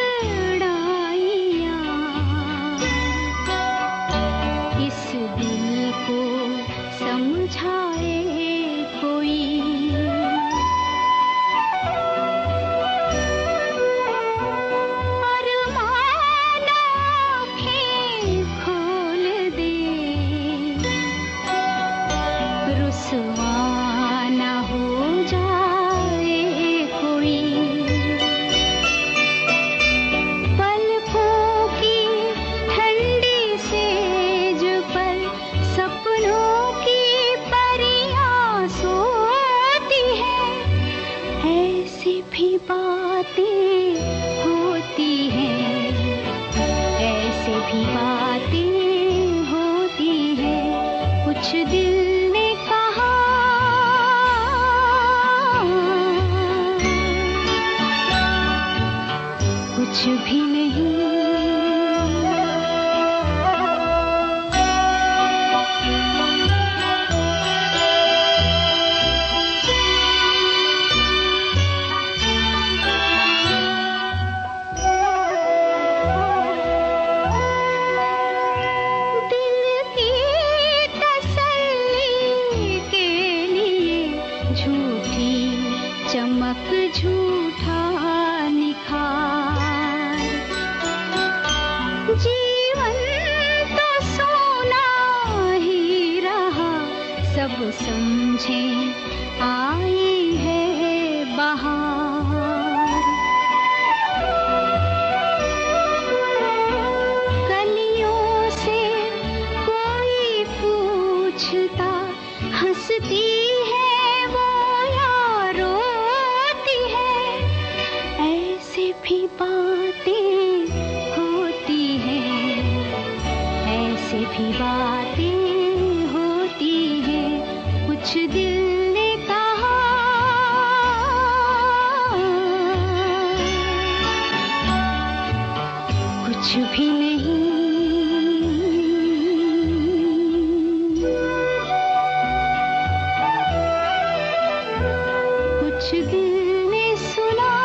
कुछ दिल ने कहा, कुछ भी नहीं। चमक झूठा निखार, जीवन तो सोना ही रहा, सब समझे आई है बहार। कलियों से कोई पूछता, हंसती भी बातें होती हैं, ऐसे भी बातें होती हैं, कुछ दिल ने कहा, कुछ भी नहीं। कुछ दिल ने सुना,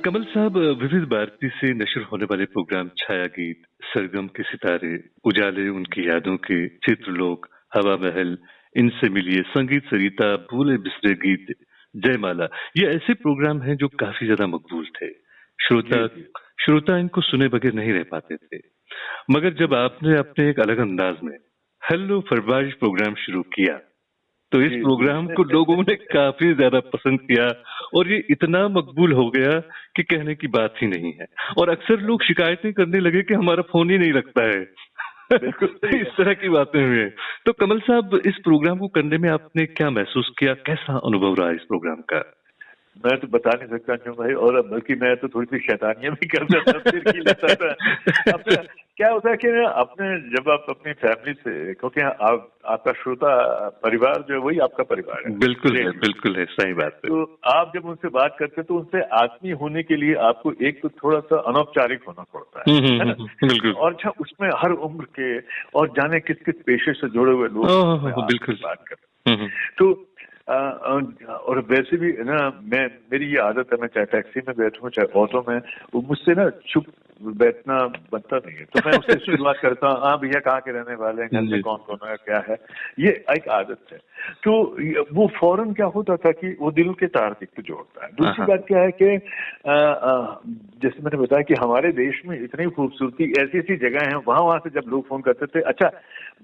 कमल साहब, विविध भारती से नशर होने वाले प्रोग्राम छाया गीत, सरगम के सितारे, उजाले उनकी यादों के, चित्रलोक, हवा महल, इनसे मिलिए, संगीत सरिता, भूले बिसरे गीत, जयमाला, ये ऐसे प्रोग्राम हैं जो काफी ज्यादा मकबूल थे। श्रोता इनको सुने बगैर नहीं रह पाते थे। मगर जब आपने अपने एक अलग अंदाज में हेलो फरमाइश प्रोग्राम शुरू किया तो इस प्रोग्राम को लोगों ने काफी ज्यादा पसंद किया और ये इतना मकबूल हो गया कि कहने की बात ही नहीं है। और अक्सर लोग शिकायतें करने लगे कि हमारा फोन ही नहीं लगता है। इस तरह की बातें हुई। तो कमल साहब, इस प्रोग्राम को करने में आपने क्या महसूस किया, कैसा अनुभव रहा इस प्रोग्राम का? मैं तो बता नहीं सकता क्यों भाई, और बल्कि मैं तो थोड़ी सी शैतानियां भी करता था, सिर की लेता था। अपने क्या होता है कि अपने जब आप अपनी फैमिली से, क्योंकि आपका श्रोता परिवार जो है वही आपका परिवार है। बिल्कुल है, बिल्कुल है, सही बात है। तो आप जब उनसे बात करते हैं तो उनसे आत्मीय होने के लिए आपको एक तो थोड़ा सा अनौपचारिक होना पड़ता है ना? बिल्कुल। और अच्छा, उसमें हर उम्र के और जाने किस किस पेशे से जुड़े हुए लोग बिल्कुल बात करते। तो और वैसे भी ना, मेरी ये आदत है, मैं चाहे टैक्सी में बैठूं चाहे ऑटो में, वो मुझसे ना चुप बैठना बनता नहीं है। तो मैं उससे शुरुआत करता हूँ, हाँ भैया कहाँ के रहने वाले हैं, घर में कौन कौन है, क्या है, ये एक आदत है। तो वो फौरन क्या होता था कि वो दिल के तार को जोड़ता है। दूसरी बात क्या है कि जैसे मैंने बताया कि हमारे देश में इतनी खूबसूरती, ऐसी ऐसी जगह हैं, वहां से जब लोग फोन करते थे, अच्छा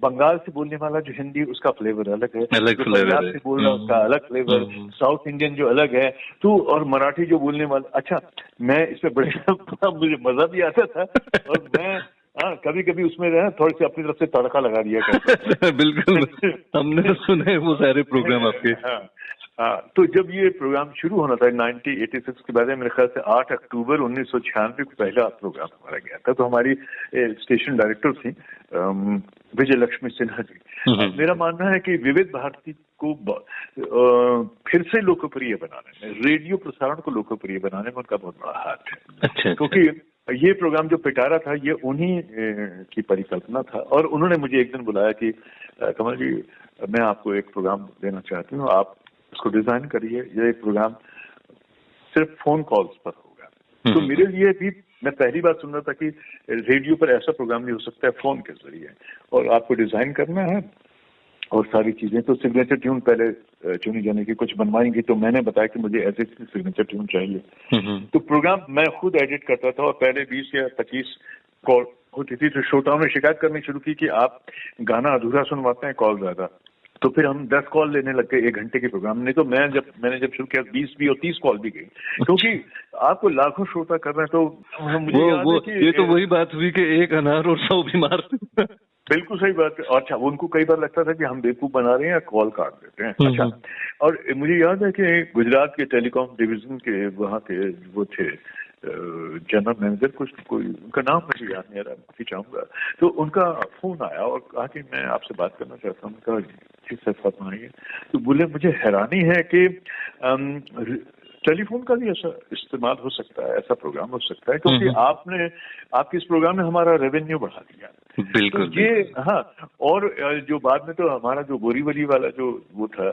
बंगाल से बोलने वाला जो हिंदी, उसका फ्लेवर अलग है, पंजाब से बोल रहा उसका अलग फ्लेवर, साउथ इंडियन जो अलग है, तो और मराठी जो बोलने वाला, अच्छा मैं इसमें बड़े मुझे मजा भी आता था। और मैं कभी कभी उसमें थोड़ी सी अपनी तरफ से तड़का लगा दिया करता। बिल्कुल, हमने तो सुने वो सारे प्रोग्राम आपके। हाँ, तो जब ये प्रोग्राम शुरू होना था 1986 के बाद, मेरे ख्याल से 8 अक्टूबर 1996 को पहला प्रोग्राम हमारा गया था। तो हमारी स्टेशन डायरेक्टर थी विजय लक्ष्मी सिन्हा जी। मेरा मानना है कि विविध भारती को फिर से लोकप्रिय बनाने में, रेडियो प्रसारण को लोकप्रिय बनाने में उनका बहुत बड़ा हाथ है। अच्छा। क्योंकि ये प्रोग्राम जो पिटारा था, ये उन्हीं की परिकल्पना था। और उन्होंने मुझे एक दिन बुलाया कि कमल जी, मैं आपको एक प्रोग्राम देना चाहती हूँ, आप उसको डिजाइन करिए, ये एक प्रोग्राम सिर्फ फोन कॉल्स पर होगा। तो मेरे लिए भी, मैं पहली बार सुन रहा था कि रेडियो पर ऐसा प्रोग्राम नहीं हो सकता है फोन के जरिए, और आपको डिजाइन करना है और सारी चीजें। तो सिग्नेचर ट्यून पहले चुनी जाने की, कुछ बनवाएंगी, तो मैंने बताया कि मुझे ऐसे सिग्नेचर ट्यून चाहिए। तो प्रोग्राम मैं खुद एडिट करता था, और पहले 20 या 25 कॉल होती थी। तो श्रोताओं ने शिकायत करनी शुरू की कि आप गाना अधूरा सुनवाते हैं, कॉल ज्यादा। तो फिर हम 10 कॉल लेने लग गए 1 घंटे के प्रोग्राम। नहीं तो मैंने जब शुरू किया 20 भी और 30 कॉल भी गई, क्योंकि आपको लाखों श्रोता कर रहे हैं। तो मुझे ये तो वही बात हुई कि एक अनार और 100 बीमार। बिल्कुल सही बात है। अच्छा, उनको कई बार लगता था कि हम बेवकूफ बना रहे हैं या कॉल काट देते हैं। अच्छा, और मुझे याद है कि गुजरात के टेलीकॉम डिवीजन के वहाँ के वो थे जनरल मैनेजर, कुछ कोई उनका नाम मुझे याद नहीं आ रहा, माफी चाहूंगा। तो उनका फोन आया और कहा कि मैं आपसे बात करना चाहता हूँ। कहा जी सर फरमाइए। तो बोले मुझे हैरानी है कि टेलीफोन का भी ऐसा इस्तेमाल हो सकता है, ऐसा प्रोग्राम हो सकता है, क्योंकि आपके इस प्रोग्राम ने हमारा रेवेन्यू बढ़ा दिया। बिल्कुल तो ये हाँ, और जो बाद में तो हमारा जो बोरीवली वाला जो वो था,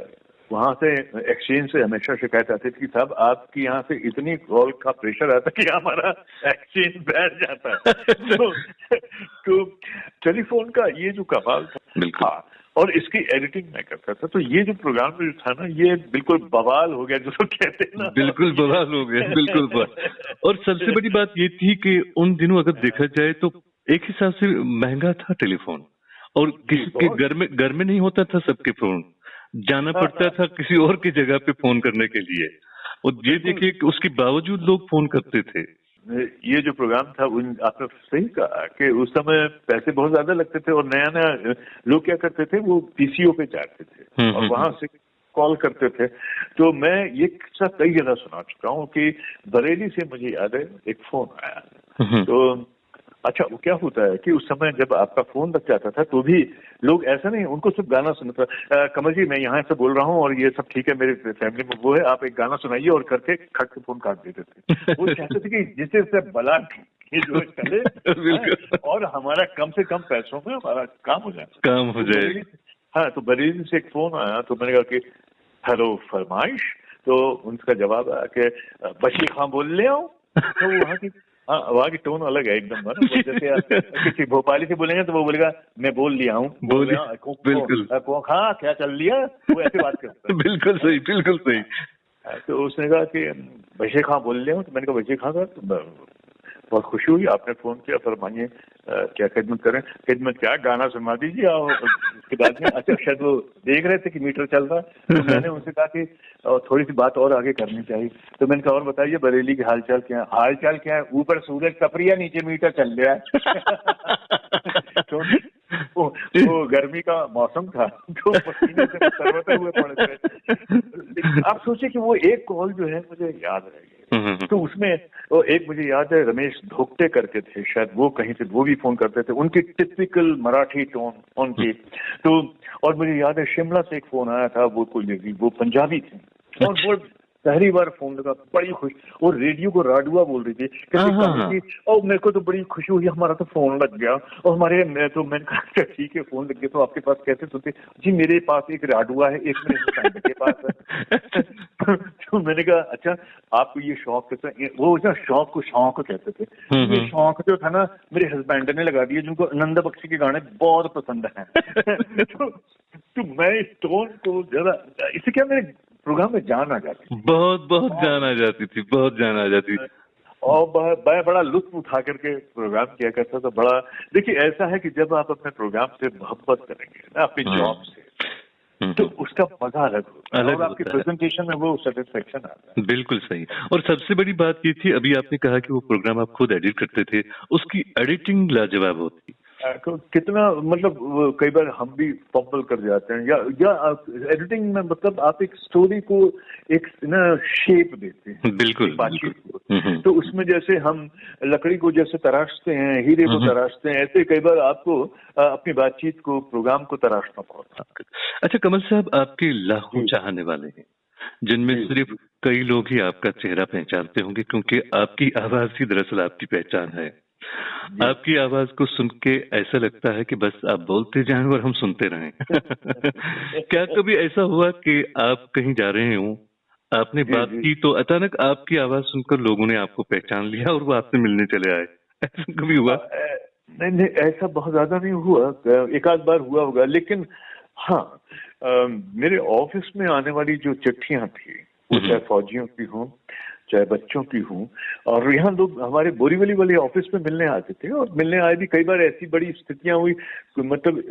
वहां से एक्सचेंज से हमेशा शिकायत आती थी कि साहब आपकी यहाँ से इतनी कॉल का प्रेशर आता है कि हमारा एक्सचेंज बैठ जाता है। तो टेलीफोन का ये जो कमाल था, हाँ, और इसकी एडिटिंग मैं करता था। तो ये जो प्रोग्राम जो था ना, ये बिल्कुल बवाल हो गया, जो कहते हैं ना, बिल्कुल बवाल हो गया, बिल्कुल बवाल। और सबसे बड़ी बात ये थी कि उन दिनों अगर देखा जाए तो एक हिसाब से महंगा था टेलीफोन, और किसी के घर में नहीं होता था सबके फोन, जाना पड़ता था किसी और की जगह पे फोन करने के लिए। और ये देखिए कि उसके बावजूद लोग फोन करते थे। ये जो प्रोग्राम था, आपने सही कहा कि उस समय पैसे बहुत ज्यादा लगते थे, और नया नया लोग क्या करते थे, वो पीसीओ पे जाते थे और वहां से कॉल करते थे। तो मैं ये किस्सा कई जगह सुना चुका हूँ कि बरेली से मुझे याद है एक फोन आया। तो अच्छा, वो क्या होता है कि उस समय जब आपका फोन लग जाता था तो भी लोग ऐसा नहीं, उनको सिर्फ गाना सुनता, कमल जी मैं यहाँ से बोल रहा हूँ और ये सब ठीक है, मेरे फैमिली में वो है, आप एक गाना सुनाइए, और करके खट के फोन काट देते थे। वो चाहते थे कि जिससे उससे बला जो चले और हमारा कम से कम पैसों में हमारा काम हो जाए। हाँ, तो बरेली से एक फोन आया, तो मैंने कहा कि हेलो फरमाइश। तो उनका जवाब आया कि बशीर खां बोल ले आओ। तो वहाँ की टोन अलग है एकदम, जैसे आप किसी भोपाली से बोलेंगे तो वो बोलेगा मैं बोल लिया हूँ, बिल्कुल हाँ क्या चल लिया, वो ऐसे बात करता है। बिल्कुल सही, बिल्कुल सही। तो उसने कहा कि बशीर खां बोल लिया हूँ। तो मैंने कहा बशीर खां का बहुत खुशी हुई, आपने फोन किया, फरमाइए क्या खिदमत करें। खिदमत क्या, गाना सुना दीजिए। और उसके बाद में अच्छा, शायद वो देख रहे थे कि मीटर चल रहा, तो मैंने उनसे कहा कि थोड़ी सी बात और आगे करनी चाहिए। तो मैंने कहा और बताइए बरेली के हालचाल क्या है। हालचाल क्या है, ऊपर सूरज तपरिया, नीचे मीटर चल रहा है। तो वो गर्मी का मौसम था, तो पसीने से तरबतर हुए पड़े थे। आप सोचिए कि वो एक कॉल जो है मुझे याद रह गई। तो उसमें वो एक मुझे याद है रमेश धोकटे करके थे शायद, वो कहीं से वो भी फोन करते थे, उनकी टिपिकल मराठी टोन उनकी। तो और मुझे याद है शिमला से एक फोन आया था, वो पंजाबी थे, और वो पहली बार फोन लगा, बड़ी खुश, और रेडियो को राडुआ बोल रही थी, और मेरे को तो बड़ी खुशी हुई, हमारा तो फोन लग गया। और मैंने कहा ठीक है फोन लग गया, तो आपके पास कैसे सुनते जी, मेरे पास एक राडुआ है, एक मेरे हस्बैंड के पास है। तो मैंने कहा अच्छा आपको ये शौक कैसा, वो शौक को शौक कहते थे, ये शौक जो था ना मेरे हस्बैंड ने लगा दिया, जिनको नंदा बख्शी के गाने बहुत पसंद है। तो मैं इस टोन को जरा, इससे क्या मेरे प्रोग्राम में जान आ जाती थी, बहुत जान आ जाती थी, बहुत जान आ जाती थी, और मैं बड़ा लुत्फ उठा करके प्रोग्राम किया करता था। बड़ा देखिए ऐसा है कि जब आप अपने प्रोग्राम से मोहब्बत करेंगे ना, अपनी जॉब से, तो उसका मजा अलग होता है, और आपकी प्रेजेंटेशन में वो सेटिस्फेक्शन आता है। बिल्कुल सही। और सबसे बड़ी बात ये थी, अभी आपने कहा कि वो प्रोग्राम आप खुद एडिट करते थे, उसकी एडिटिंग लाजवाब होती। कितना मतलब कई बार हम भी फंबल कर जाते हैं, या एडिटिंग में मतलब आप एक स्टोरी को एक ना शेप देते हैं, बिल्कुल बातचीत को। तो उसमें जैसे हम लकड़ी को जैसे तराशते हैं, हीरे को तराशते हैं, ऐसे कई बार आपको अपनी बातचीत को, प्रोग्राम को तराशना पड़ता है। अच्छा कमल साहब, आपके लाखों चाहने वाले हैं, जिनमें सिर्फ कई लोग ही आपका चेहरा पहचानते होंगे, क्योंकि आपकी आवाज ही दरअसल आपकी पहचान है। आपकी आवाज को सुन के ऐसा लगता है कि बस आप बोलते जाएं और हम सुनते रहें। क्या कभी ऐसा हुआ कि आप कहीं जा रहे हो, आपने बात की, तो अचानक आपकी आवाज सुनकर लोगों ने आपको पहचान लिया और वो आपसे मिलने चले आए, ऐसा कभी हुआ? नहीं, ऐसा बहुत ज्यादा नहीं हुआ, एक आध बार हुआ होगा। लेकिन हाँ, मेरे ऑफिस में आने वाली जो चिट्ठियां थी, वो चाहे फौजियों की हों चाहे बच्चों की हूँ, और यहाँ लोग हमारे बोरीवली वाले ऑफिस में मिलने आते थे, और मिलने आए भी कई बार ऐसी बड़ी स्थितियां हुई, मतलब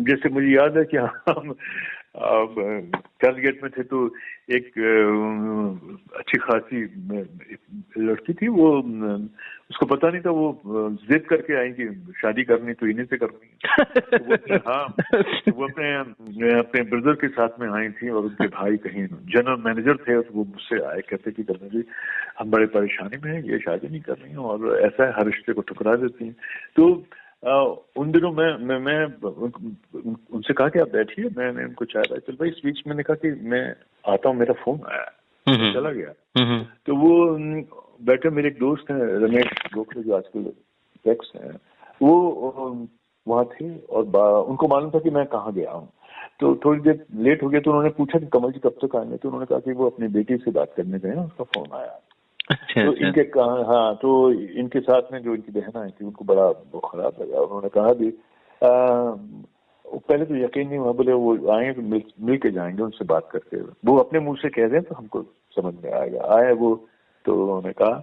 जैसे मुझे याद है कि हम चर्च गेट में थे, तो एक अच्छी खासी लड़की थी, उसको पता नहीं था, वो जिद करके आई कि शादी करनी तो इन्हीं से करनी है। तो वो अपने ब्रदर के साथ में आई थी, और उनके भाई कहीं जनरल मैनेजर थे, और वो मुझसे आए, कहते कि करना जी हम बड़े परेशानी में हैं, ये शादी नहीं कर रही हूँ, और ऐसा है हर रिश्ते को ठुकरा देती हैं। तो उन दिनों मैं उनसे कहा कि आप बैठिए, मैंने उनको चाय पाई। चल भाई, इस बीच मैंने कहा कि मैं आता हूँ, मेरा फोन आया, तो चला गया। तो वो बैठे, मेरे एक दोस्त हैं रमेश गोखले, जो आजकल टैक्स हैं, वो वहाँ थे, और उनको मालूम था कि मैं कहाँ गया हूँ। तो थोड़ी देर लेट हो गया, तो उन्होंने पूछा कि कमल जी कब तक आएंगे। तो उन्होंने कहा कि वो अपनी बेटी से बात करने गए, उसका फोन आया। अच्छा, तो इनके हाँ, तो इनके साथ में जो इनकी बहन आई थी, उनको बड़ा वो खराब लगा। उन्होंने कहा भी पहले तो यकीन नहीं हुआ, बोले वो आए तो मिल के जाएंगे, उनसे बात करके। वो अपने मुंह से कह दें तो हमको समझ में आएगा। आए वो, तो उन्होंने कहा,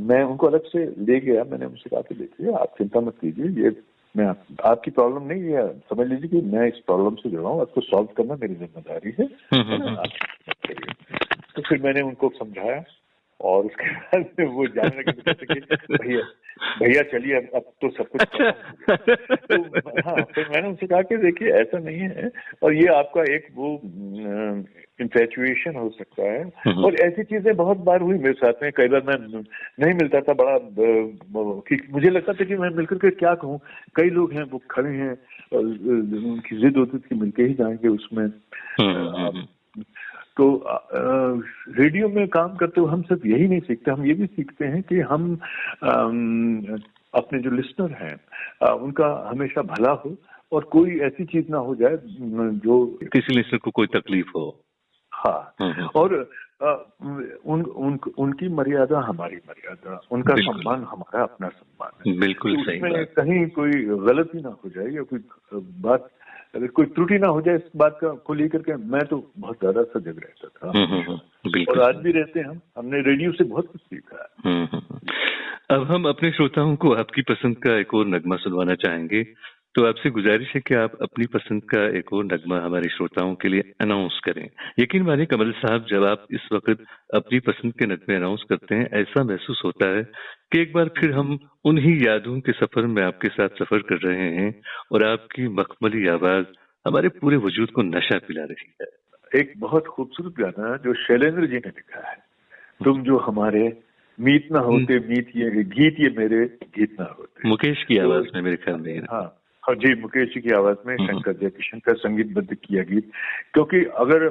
मैं उनको अलग से ले गया। मैंने उनसे कहा कि देखिए आप चिंता मत कीजिए, ये मैं आपकी प्रॉब्लम नहीं है, समझ लीजिए कि मैं इस प्रॉब्लम से जुड़ा हूँ, आपको सॉल्व करना मेरी जिम्मेदारी है ना, आप मत करिए। तो फिर मैंने उनको समझाया, और उसके बाद वो जानने लगे कि भैया चलिए, अब तो सब कुछ तो हाँ, फिर मैंने उनसे कहा कि देखिए ऐसा नहीं है, और ये आपका एक वो इन्फैचुएशन हो सकता है। और ऐसी चीजें बहुत बार हुई मेरे साथ में। कई बार मैं नहीं मिलता था, बड़ा कि मुझे लगता था कि मैं मिलकर के क्या कहूँ। कई लोग हैं वो खड़े हैं, और उनकी जिद होती थी मिलके ही जाएंगे उसमें। तो रेडियो में काम करते हुए हम सिर्फ यही नहीं सीखते, हम ये भी सीखते हैं कि हम अपने जो लिसनर हैं उनका हमेशा भला हो, और कोई ऐसी चीज ना हो जाए जो किसी लिसनर को कोई तकलीफ हो। हाँ, और उनकी मर्यादा हमारी मर्यादा, उनका सम्मान हमारा अपना सम्मान है। बिल्कुल सही बात। कहीं कोई गलती ना हो जाए, या कोई बात, अगर कोई त्रुटि ना हो जाए इस बात को लेकर के, मैं तो बहुत ज्यादा सजग रहता था। और आज भी रहते हैं। हमने रेडियो से बहुत कुछ सीखा है। अब हम अपने श्रोताओं को आपकी पसंद का एक और नगमा सुनवाना चाहेंगे, तो आपसे गुजारिश है कि आप अपनी पसंद का एक और नगमा हमारे श्रोताओं के लिए अनाउंस करें। यकीन मानिए कमल साहब, जब आप इस वक्त अपनी पसंद के नगमे अनाउंस करते हैं, ऐसा महसूस होता है कि एक बार फिर हम उन्हीं यादों के सफर में आपके साथ सफर कर रहे हैं, और आपकी मखमली आवाज हमारे पूरे वजूद को नशा पिला रही है। एक बहुत खूबसूरत गाना जो शैलेंद्र जी ने लिखा है, तुम जो हमारे मीत ना होते, गीत ये मेरे गीत ना होते। मुकेश की आवाज में मेरे ख्याल में। हाँ जी, मुकेश जी की आवाज में शंकर जयकिशन का संगीतबद्ध किया गीत। क्योंकि अगर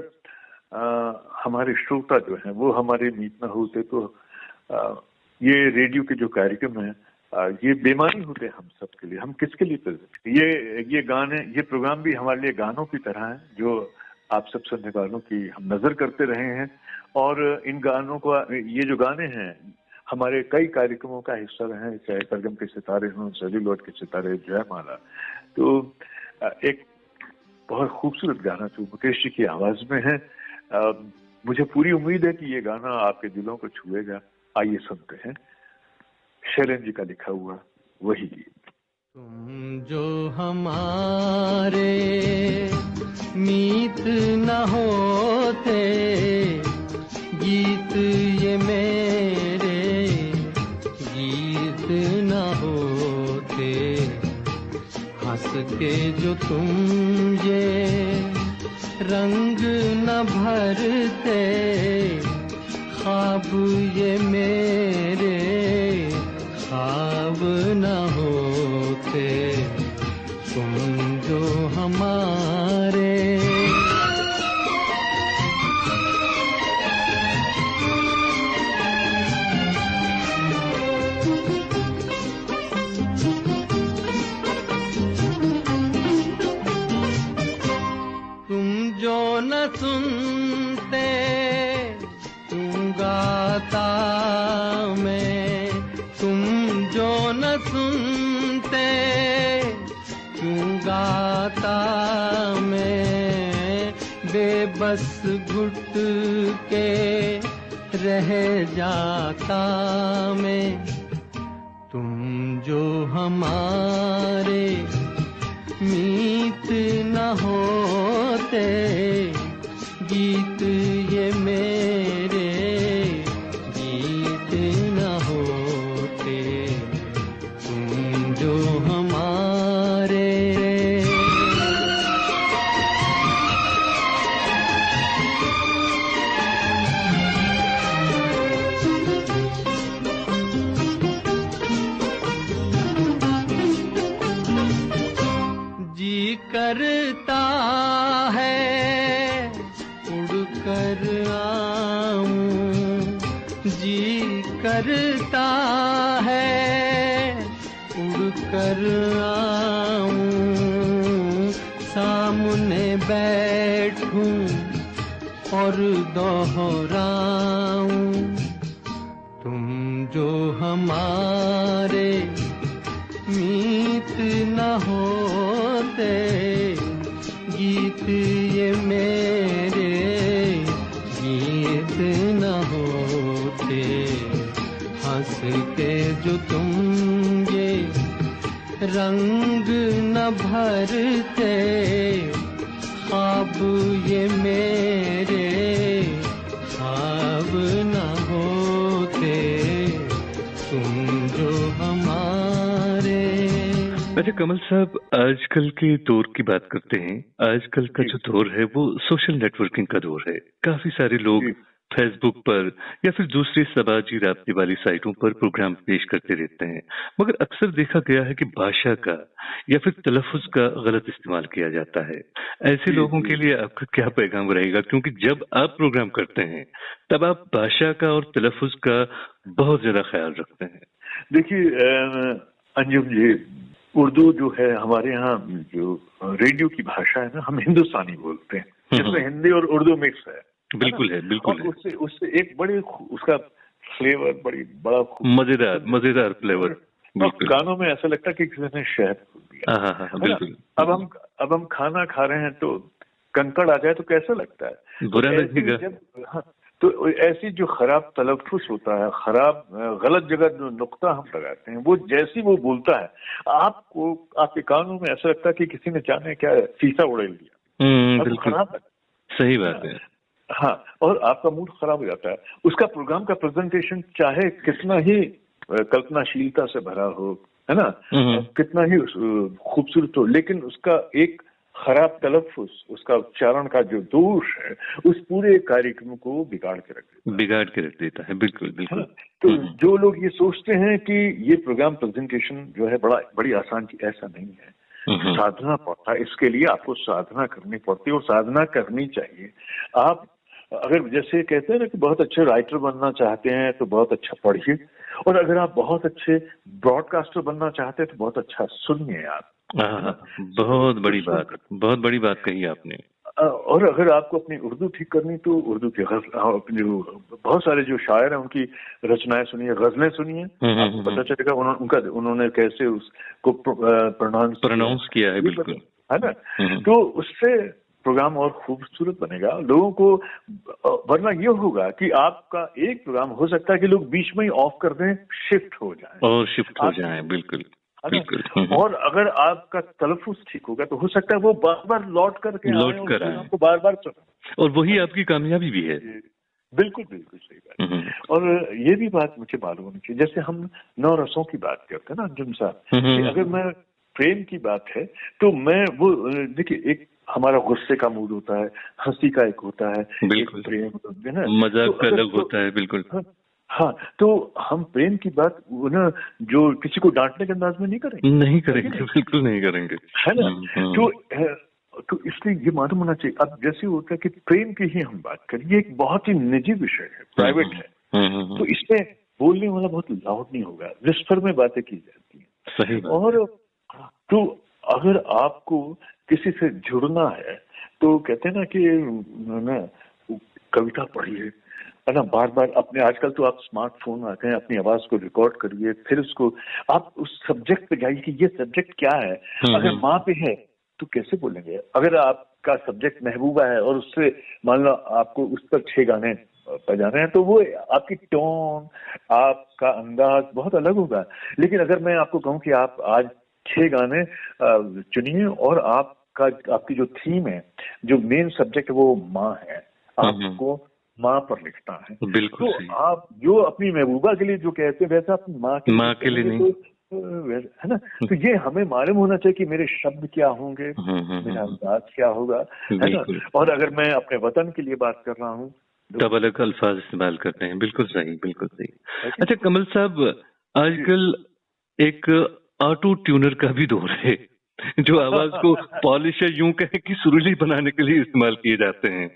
हमारे श्रोता जो हैं वो हमारे मीत ना होते, तो ये रेडियो के जो कार्यक्रम है ये बेमानी होते हैं हम सब के लिए। हम किसके लिए ये गाने, ये प्रोग्राम भी हमारे लिए गानों की तरह है, जो आप सब सुनने वालों की हम नजर करते रहे हैं। और इन गानों को, ये जो गाने हैं हमारे कई कार्यक्रमों का हिस्सा रहे हैं, चाहे सरगम के सितारे हों, सेल्यूलॉइड के सितारे, जयमाला। तो एक बहुत खूबसूरत गाना जो मुकेश जी की आवाज में है, मुझे पूरी उम्मीद है कि ये गाना आपके दिलों को छुएगा। आइए सुनते हैं शैलेंद्र जी का लिखा हुआ वही गीत। तुम जो हमारे मीत न होते, गीत ये मेरे गीत न होते, हंस के जो तुम ये रंग न भरते, ख्वाब ये मेरे ख्वाब न होते, तुम जो हमारे। तुम जो न सुनते, तुम गाता मैं, तुम जो न सुनते, क्यों गाता मैं, बेबस घुट के रह जाता मैं। तुम जो हमारे मीत न होते, गीत ये मेरे गीत न होते, करता है उड़कर आऊं, सामने बैठूं और दोहराऊं। तुम जो हमारे मीत न होते, गीत ये मेरे गीत न होते। हंस के जो तुम ये रंग न भरते, ख्वाब ये मेरे ख्वाब न होते, तुम जो हमारे। अच्छा कमल साहब, आजकल के दौर की बात करते हैं। आजकल का जो दौर है वो सोशल नेटवर्किंग का दौर है। काफी सारे लोग फेसबुक पर या फिर दूसरी समाजी राब्ते वाली साइटों पर प्रोग्राम पेश करते रहते हैं, मगर अक्सर देखा गया है कि भाषा का या फिर तलफ़ुज़ का गलत इस्तेमाल किया जाता है। ऐसे लोगों के लिए आपका क्या पैगाम रहेगा? क्योंकि जब आप प्रोग्राम करते हैं तब आप भाषा का और तलफ़ुज़ का बहुत ज्यादा ख्याल रखते हैं। देखिए अंजुम जी, उर्दू जो है हमारे यहाँ जो रेडियो की भाषा है ना, हम हिंदुस्तानी बोलते हैं, जिसमें हिंदी और उर्दू मिक्स है। बिल्कुल है, बिल्कुल है। उससे एक बड़ी उसका फ्लेवर बड़ा मजेदार फ्लेवर। कानों में ऐसा लगता है कि किसी ने शहद खोल दिया। बिल्कुल। अब हम खाना खा रहे हैं तो कंकड़ आ जाए तो कैसा लगता है? बुरा लगेगा। तो ऐसी जो खराब तलफ़ुज़ होता है, खराब गलत जगह जो नुक्ता हम लगाते हैं, वो जैसी वो बोलता है, आपके कानों में ऐसा लगता है कि किसी ने जाने क्या शीशा उड़ेल दिया। बिल्कुल सही बात है। हाँ, और आपका मूड खराब हो जाता है। उसका प्रोग्राम का प्रेजेंटेशन चाहे कितना ही कल्पनाशीलता से भरा हो, है ना, कितना ही खूबसूरत हो, लेकिन उसका एक खराब तलफ़ुज़, उसका उच्चारण का जो दोष है, उस पूरे कार्यक्रम को बिगाड़ के रख देता है। बिल्कुल बिल्कुल। तो जो लोग ये सोचते हैं कि ये प्रोग्राम प्रेजेंटेशन जो है बड़ी आसान चीज, ऐसा नहीं है। साधना पड़ता है, इसके लिए आपको साधना करनी पड़ती है और साधना करनी चाहिए। आप अगर जैसे कहते हैं ना कि बहुत अच्छे राइटर बनना चाहते हैं तो बहुत अच्छा पढ़िए, और अगर आप बहुत अच्छे ब्रॉडकास्टर बनना चाहते हैं तो बहुत अच्छा सुनिए आप। बहुत बड़ी बात कही आपने। और अगर आपको अपनी उर्दू ठीक करनी तो उर्दू के जो बहुत सारे जो शायर हैं उनकी रचनाएं सुनिए, गजलें सुनिए, आपको पता चलेगा उन्होंने कैसे उसको प्रोनाउंस किया है। बिल्कुल, है ना। तो उससे प्रोग्राम और खूबसूरत बनेगा लोगों को। वरना ये होगा कि आपका एक प्रोग्राम हो सकता है कि लोग बीच में ही ऑफ कर दें, शिफ्ट हो जाएं। बिल्कुल। और अगर आपका तलफ़ुज़ ठीक होगा तो हो सकता है वो बार-बार लौट कर आए, आपको बार-बार सुना, और वही आपकी कामयाबी भी है। बिल्कुल सही बात। और ये भी बात मुझे मालूम होनी चाहिए, जैसे हम 9 रसों की बात करते हैं ना अंजुम साहब, अगर मैं प्रेम की बात है तो मैं वो देखिए, एक हमारा गुस्से का मूड होता है, हंसी का एक होता है, एक प्रेम है ना, मजाक का अलग होता है। बिल्कुल। हाँ, तो हम प्रेम की बात ना जो किसी को डांटने के अंदाज में नहीं करेंगे, बिल्कुल नहीं करेंगे, है ना। तो इसलिए ये मालूम होना चाहिए। अब जैसे होता है कि प्रेम की ही हम बात करें, ये एक बहुत ही निजी विषय है, प्राइवेट है, तो इसमें बोलने वाला बहुत लाउड नहीं होगा, विस्पर में बातें की जाती हैं। सही बात। और तो अगर आपको किसी से जुड़ना है तो कहते हैं ना कि ना कविता पढ़िए, है ना, बार अपने, आजकल तो आप स्मार्टफोन आते हैं, अपनी आवाज को रिकॉर्ड करिए, फिर उसको आप उस सब्जेक्ट पे जाइए कि ये सब्जेक्ट क्या है। अगर माँ पे है तो कैसे बोलेंगे? अगर आपका सब्जेक्ट महबूबा है और उससे मान लो आपको उस पर 6 गाने बजाने हैं, तो वो आपकी टोन, आपका अंदाज बहुत अलग होगा। लेकिन अगर मैं आपको कहूँ कि आप आज 6 गाने चुनिए और आपकी जो थीम है, जो मेन सब्जेक्ट है वो माँ है, आपको माँ पर लिखना है। बिल्कुल। तो आप जो अपनी महबूबा के लिए जो कहते हैं वैसा अपनी माँ के लिए नहीं, है ना। तो ये हमें मालूम होना चाहिए कि मेरे शब्द क्या होंगे, मेरा अंदाज क्या होगा, है ना। और अगर मैं अपने वतन के लिए बात कर रहा हूँ तब अलग अल्फाज इस्तेमाल करते हैं। बिल्कुल सही। अच्छा कमल साहब, आजकल एक ऑटो ट्यूनर का भी दौर है, जो आवाज को पॉलिश या यूं कहें कि सुरीली बनाने के लिए इस्तेमाल किए जाते हैं।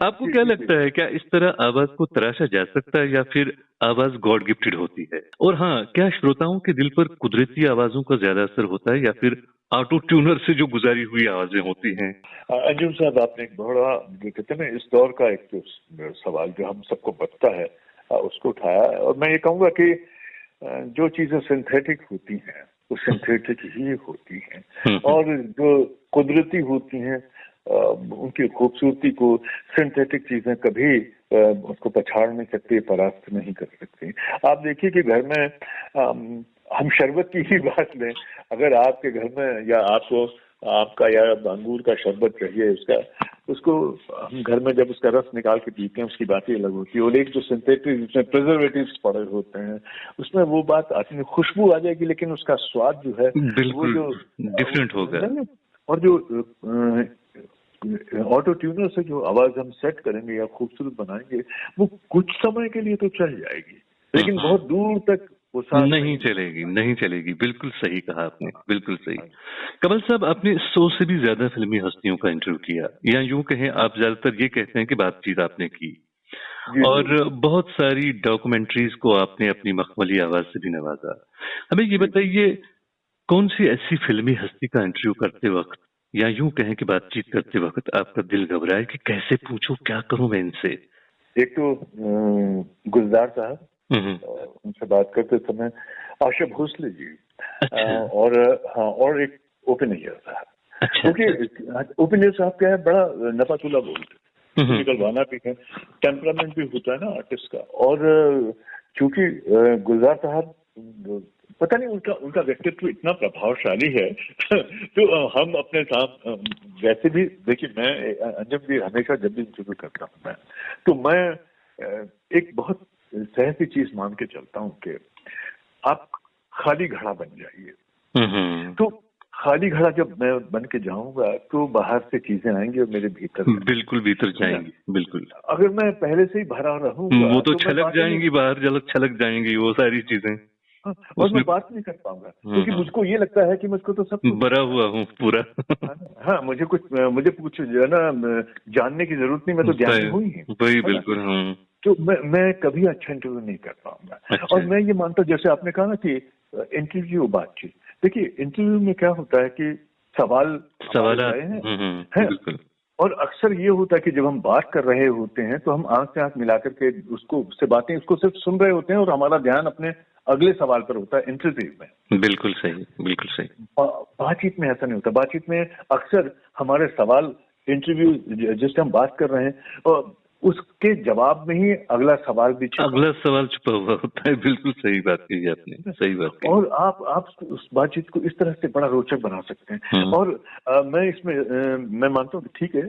आपको क्या लगता है, क्या इस तरह आवाज को तराशा जा सकता है या फिर आवाज गॉड गिफ्टेड होती है? और हाँ, क्या श्रोताओं के दिल पर कुदरती आवाजों का ज्यादा असर होता है या फिर ऑटो ट्यूनर से जो गुजारी हुई आवाजें होती हैं? अंजुम साहब, आपने एक बड़ा, कहते हैं ना, इस दौर का एक जो सवाल जो हम सबको बचता है उसको उठाया है। और मैं ये कहूँगा कि जो चीजें सिंथेटिक होती हैं वो सिंथेटिक ही होती हैं, और जो कुदरती होती हैं उनकी खूबसूरती को सिंथेटिक चीजें कभी उसको पछाड़ नहीं सकती, परास्त नहीं कर सकती। आप देखिए कि घर में हम शरबत की ही बात लें, अगर आपके घर में या आपको आपका या अंगूर का शरबत चाहिए, उसको हम घर में जब उसका रस निकाल के पीते हैं उसकी बात ही अलग होती है। और एक जो सिंथेटिक जिसमें प्रिजर्वेटिव्स पड़े होते हैं उसमें वो बात आती है, खुशबू आ जाएगी लेकिन उसका स्वाद जो है बिल्कुल वो जो डिफरेंट होगा। और जो ऑटो ट्यूनर से जो आवाज हम सेट करेंगे या खूबसूरत बनाएंगे वो कुछ समय के लिए तो चल जाएगी, लेकिन बहुत दूर तक वो नहीं चलेगी। बिल्कुल सही कहा आपने, बिल्कुल सही। कमल साहब, आपने 100 से भी ज्यादा फिल्मी हस्तियों का इंटरव्यू किया, या यूं कहें आप ज्यादातर ये कहते हैं कि बातचीत आपने की, और बहुत सारी डॉक्यूमेंट्रीज को आपने अपनी मखमली आवाज से भी नवाजा। हमें ये बताइए, कौन सी ऐसी फिल्मी हस्ती का इंटरव्यू करते वक्त या यूं कहें कि बातचीत करते वक्त आपका दिल घबराए कि कैसे पूछूं, क्या करूं मैं इनसे? एक तो गुलजार साहब, उनसे बात करते समय आशा भोसले जी, और हाँ, और एक ओपेनियर साहब। क्योंकि ओपेनियर साहब क्या है, बड़ा नपातुला बोलते, निकलवाना भी है, टेम्परामेंट भी होता है ना आर्टिस्ट का। और चूंकि गुलजार साहब, पता नहीं उनका व्यक्तित्व इतना प्रभावशाली है तो हम अपने साथ वैसे भी देखिए, मैं अंजम भी हमेशा जब भी इंटरव्यू करता हूँ मैं, तो मैं एक बहुत सहज चीज मान के चलता हूँ कि आप खाली घड़ा बन जाइए। तो खाली घड़ा जब मैं बन के जाऊंगा तो बाहर से चीजें आएंगी और मेरे भीतर बिल्कुल भीतर जाएंगी। बिल्कुल, अगर मैं पहले से ही भरा रहूंगा वो तो छलक जाएंगी बाहर, छलक जाएंगी वो सारी चीजें, और मैं बात नहीं कर पाऊंगा क्योंकि मुझको ये लगता है कि मुझको तो सब भरा हुआ हूँ पूरा। हाँ, मुझे कुछ जो है ना जानने की जरूरत नहीं, मैं तो ज्ञानी हूँ ही। वही बिल्कुल। तो मैं कभी अच्छा इंटरव्यू नहीं कर पाऊंगा। और मैं ये मानता हूँ, जैसे आपने कहा ना कि इंटरव्यू बातचीत, देखिए इंटरव्यू में क्या होता है कि सवाल हैं, और अक्सर ये होता है कि जब हम बात कर रहे होते हैं तो हम आंख से आंख मिला करके उससे बातें उसको सिर्फ सुन रहे होते हैं और हमारा ध्यान अपने अगले सवाल पर होता है इंटरव्यू में। बिल्कुल सही, बिल्कुल सही। बातचीत में ऐसा नहीं होता। बातचीत में अक्सर हमारे सवाल, इंटरव्यू जिससे हम बात कर रहे हैं उसके जवाब में ही अगला सवाल छुपा हुआ होता है। बिल्कुल सही बात कही आपने, सही बात कही। और आप उस बातचीत को इस तरह से बड़ा रोचक बना सकते हैं। और मैं इसमें मैं मानता हूँ कि ठीक है,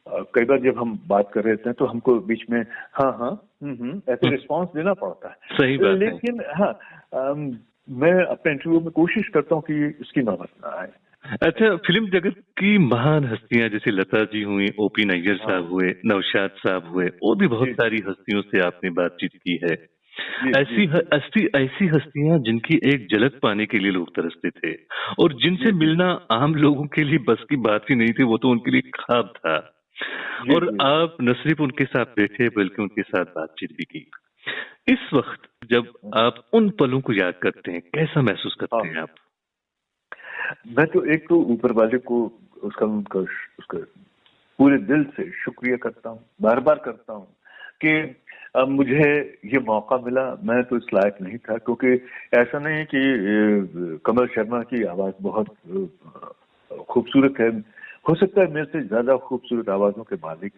कई बार जब हम बात कर रहे हैं तो हमको बीच में हाँ ऐसे रिस्पांस देना पड़ता है, सही बात है। लेकिन हाँ, मैं अपने इंटरव्यू में कोशिश करता हूँ कि इसकी नौबत ना आए। अच्छा, फिल्म जगत की महान हस्तियां जैसे लता जी हुई, ओपी नैयर साहब हुए, नौशाद साहब हुए, और भी बहुत सारी हस्तियों से आपने बातचीत की है। ऐसी हस्तियां जिनकी एक झलक पाने के लिए लोग तरसते थे और जिनसे मिलना आम लोगों के लिए बस की बात ही नहीं थी, वो तो उनके लिए ख्वाब था। और आप न सिर्फ उनके साथ बैठे बल्कि उनके साथ बातचीत भी की। इस वक्त जब आप उन पलों को याद करते हैं, कैसा महसूस करते हैं आप? मैं तो एक तो ऊपर वाले को उसका पूरे दिल से शुक्रिया करता हूँ, बार बार करता हूँ कि मुझे ये मौका मिला। मैं तो इस लायक नहीं था, क्योंकि ऐसा नहीं है कि कमल शर्मा की आवाज बहुत खूबसूरत है, हो सकता है मेरे से ज्यादा खूबसूरत आवाजों के मालिक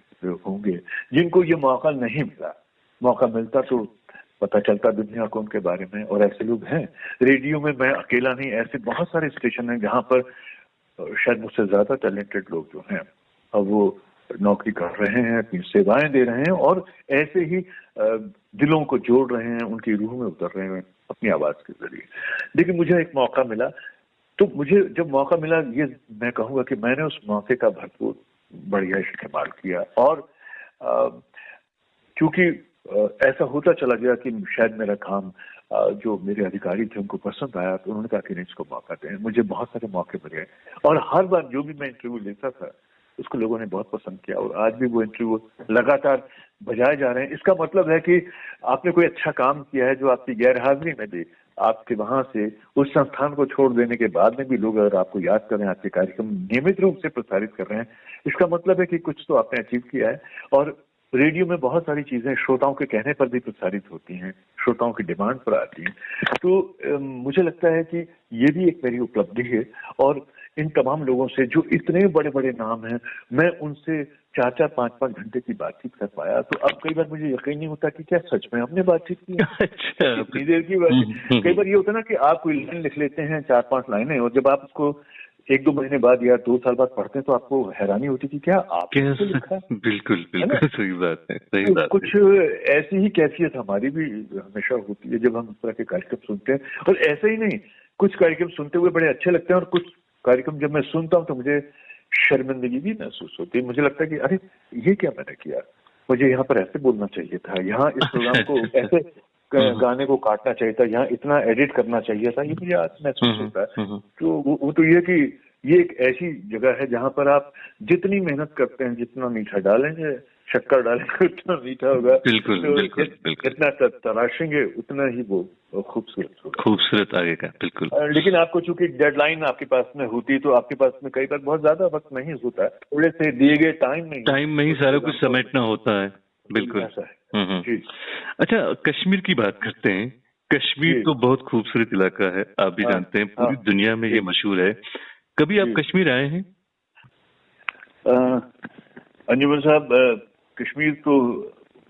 होंगे जिनको ये मौका नहीं मिला। मौका मिलता तो पता चलता दुनिया को उनके बारे में, और ऐसे लोग हैं। रेडियो में मैं अकेला नहीं, ऐसे बहुत सारे स्टेशन हैं जहां पर शायद मुझसे ज्यादा टैलेंटेड लोग जो हैं अब वो नौकरी कर रहे हैं, अपनी सेवाएं दे रहे हैं और ऐसे ही दिलों को जोड़ रहे हैं, उनकी रूह में उतर रहे हैं अपनी आवाज के जरिए। लेकिन मुझे एक मौका मिला, तो मुझे जब मौका मिला, ये मैं कहूँगा कि मैंने उस मौके का भरपूर बढ़िया इस्तेमाल किया। और क्योंकि ऐसा होता चला गया कि शायद मेरा काम जो मेरे अधिकारी थे उनको पसंद आया, तो उन्होंने कहा कि नहीं, इसको मौका दें। मुझे बहुत सारे मौके मिले और हर बार जो भी मैं इंटरव्यू लेता था उसको लोगों ने बहुत पसंद किया और आज भी वो इंटरव्यू लगातार बजाए जा रहे हैं। इसका मतलब है कि आपने कोई अच्छा काम किया है जो आपकी गैर हाजिरी में भी आपके वहां से उस संस्थान को छोड़ देने के बाद में भी लोग अगर आपको याद कर रहे हैं, आपके कार्यक्रम नियमित रूप से प्रसारित कर रहे हैं, इसका मतलब है कि कुछ तो आपने अचीव किया है। और रेडियो में बहुत सारी चीजें श्रोताओं के कहने पर भी प्रसारित होती हैं, श्रोताओं की डिमांड पर आती हैं। तो मुझे लगता है कि ये भी एक मेरी उपलब्धि है। और इन तमाम लोगों से जो इतने बड़े बड़े नाम हैं, मैं उनसे 4-4, 5-5 घंटे की बातचीत कर पाया। तो अब कई बार मुझे यकीन नहीं होता कि क्या सच में हमने बातचीत की है। इतनी देर की बात। कई बार ये होता है ना कि आप कोई लाइन लिख लेते हैं, 4-5 लाइनें, और जब आप उसको 1-2 महीने बाद या 2 साल बाद पढ़ते हैं तो आपको हैरानी होती कि क्या आपने लिखा। बिल्कुल बिल्कुल सही बात है, सही बात। कुछ ऐसी ही कैफियत हमारी भी हमेशा होती है जब हम इस तरह के कार्यक्रम सुनते हैं। और ऐसे ही नहीं, कुछ कार्यक्रम सुनते हुए बड़े अच्छे लगते हैं और कुछ कार्यक्रम जब मैं सुनता हूँ तो मुझे शर्मिंदगी भी महसूस होती है। मुझे लगता है कि अरे ये क्या मैंने किया, मुझे यहाँ पर ऐसे बोलना चाहिए था, यहाँ इस प्रोग्राम को ऐसे गाने को काटना चाहिए था, यहाँ इतना एडिट करना चाहिए था। ये मुझे आज महसूस होता है। तो वो तो ये कि ये एक ऐसी जगह है जहाँ पर आप जितनी मेहनत करते हैं, जितना मीठा डालेंगे, शक्कर डालेंगे, उतना मीठा होगा। बिल्कुल तो बिल्कुल बिल्कुल। जितना तराशेंगे उतना ही वो खूबसूरत होगा, खूबसूरत आएगा। बिल्कुल। लेकिन आपको चूंकि डेडलाइन आपके पास में होती, तो आपके पास में कई बार बहुत ज्यादा वक्त नहीं होता, थोड़े से दिए गए टाइम में ही सारा कुछ समेटना होता है। बिल्कुल ऐसा है जी। अच्छा, कश्मीर की बात करते हैं। कश्मीर तो बहुत खूबसूरत इलाका है, आप भी जानते हैं, पूरी दुनिया में ये मशहूर है। कभी आप कश्मीर आए हैं? अंजुमन साहब, कश्मीर तो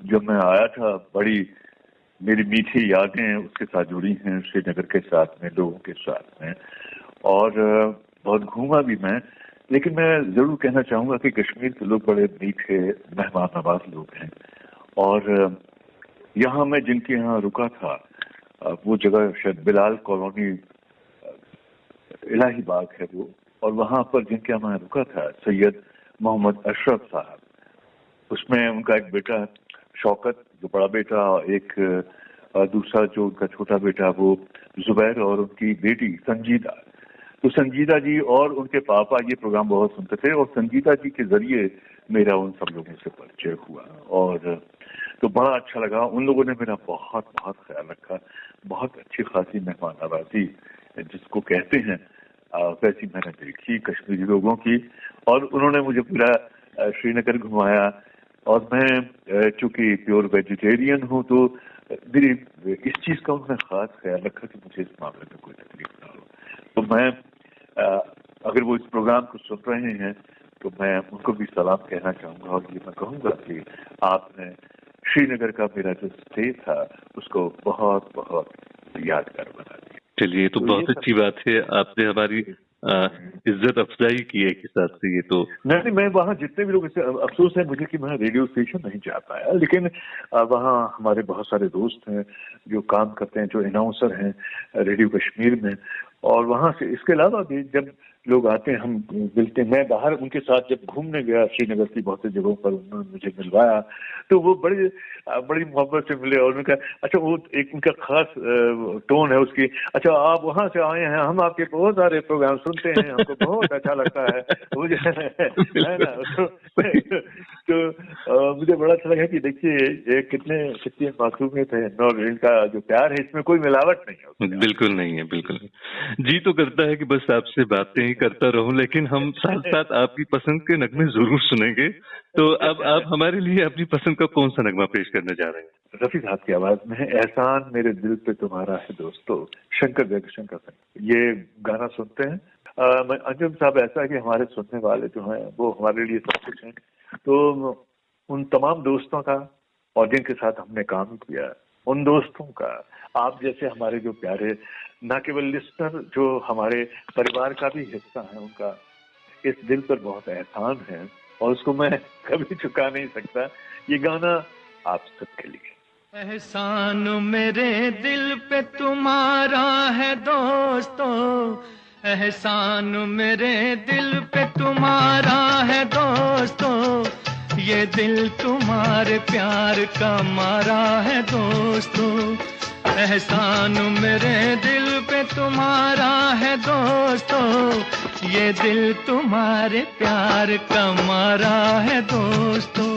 जब मैं आया था, बड़ी मेरी मीठी यादें उसके साथ जुड़ी हैं, श्रीनगर के साथ में, लोगों के साथ में, और बहुत घूमा भी मैं। लेकिन मैं जरूर कहना चाहूंगा कि कश्मीर के लोग बड़े मीठे, मेहमान नवाज लोग हैं। और यहाँ मैं जिनके यहाँ रुका था, वो जगह शायद बिलाल कॉलोनी, इलाही बाग है वो, और वहां पर जिनके यहाँ मैं रुका था, सैयद मोहम्मद अशरफ साहब, उसमें उनका एक बेटा शौकत जो बड़ा बेटा, एक दूसरा जो उनका छोटा बेटा वो जुबैर, और उनकी बेटी संजीदा। तो संजीदा जी और उनके पापा ये प्रोग्राम बहुत सुनते थे, और संजीदा जी के जरिए मेरा उन सब लोगों से परिचय हुआ, और तो बड़ा अच्छा लगा। उन लोगों ने मेरा बहुत बहुत ख्याल रखा, बहुत अच्छी खासी मेहमान नवाजी जिसको कहते हैं वैसी मैंने देखी कश्मीरी लोगों की। और उन्होंने मुझे पूरा श्रीनगर घुमाया, और मैं चूंकि प्योर वेजिटेरियन हूँ तो मेरी इस चीज का उन्होंने खास ख्याल रखा कि मुझे इस मामले में कोई तकलीफ ना हो। तो मैं अगर वो इस प्रोग्राम को सुन रहे हैं तो मैं उनको भी सलाम कहना चाहूंगा, और ये मैं कहूंगा कि आपने श्रीनगर का मेरा जो स्टे था उसको बहुत बहुत यादगार बना दिया। चलिए, ये तो बहुत अच्छी बात है, आपने हमारी इज्जत अफजाई की है एक हिसाब से। ये तो नहीं, मैं वहाँ जितने भी लोग, इससे अफसोस है मुझे कि मैं रेडियो स्टेशन नहीं जा पाया, लेकिन वहाँ हमारे बहुत सारे दोस्त हैं जो काम करते हैं, जो अनाउंसर हैं रेडियो कश्मीर में। और वहाँ से इसके अलावा भी जब लोग आते हैं, हम मिलते हैं। मैं बाहर उनके साथ जब घूमने गया श्रीनगर की बहुत सी जगहों पर, उन्होंने मुझे मिलवाया, तो वो बड़ी मोहब्बत से मिले। और उन्होंने कहा, अच्छा, वो एक उनका खास टोन है उसकी, अच्छा आप वहाँ से आए हैं, हम आपके बहुत सारे प्रोग्राम सुनते हैं, हमको बहुत अच्छा लगता है, मुझे है ना। तो मुझे बड़ा अच्छा लगा कि देखिए कितनी मासूमियत है, और इनका जो प्यार है इसमें कोई मिलावट नहीं है। बिल्कुल नहीं है, बिल्कुल नहीं। जी तो करता है कि बस आपसे बातें ही करता रहूं, लेकिन हम साथ साथ आपकी पसंद के नगमे जरूर सुनेंगे। तो अब आप हमारे लिए अपनी पसंद का कौन सा नगमा पेश करने जा रहे हैं? रफी साहब की आवाज में एहसान मेरे दिल पे तुम्हारा है दोस्तों, शंकर जयकिशन का ये गाना सुनते हैं। अंजुम साहब, ऐसा है कि हमारे सुनने वाले जो हैं वो हमारे लिए सब कुछ हैं। तो उन तमाम दोस्तों का और जिनके साथ हमने काम किया, उन दोस्तों का, आप जैसे हमारे जो प्यारे न केवल लिस्नर जो हमारे परिवार का भी हिस्सा है, उनका इस दिल पर बहुत एहसान है, और उसको मैं कभी चुका नहीं सकता। ये गाना आप सबके लिए। एहसान मेरे दिल पे तुम्हारा है दोस्तों, एहसान मेरे दिल पे तुम्हारा है दोस्तों, ये दिल तुम्हारे प्यार का मारा है दोस्तों, एहसान मेरे दिल पे तुम्हारा है दोस्तों, ये दिल तुम्हारे प्यार का मारा है दोस्तों।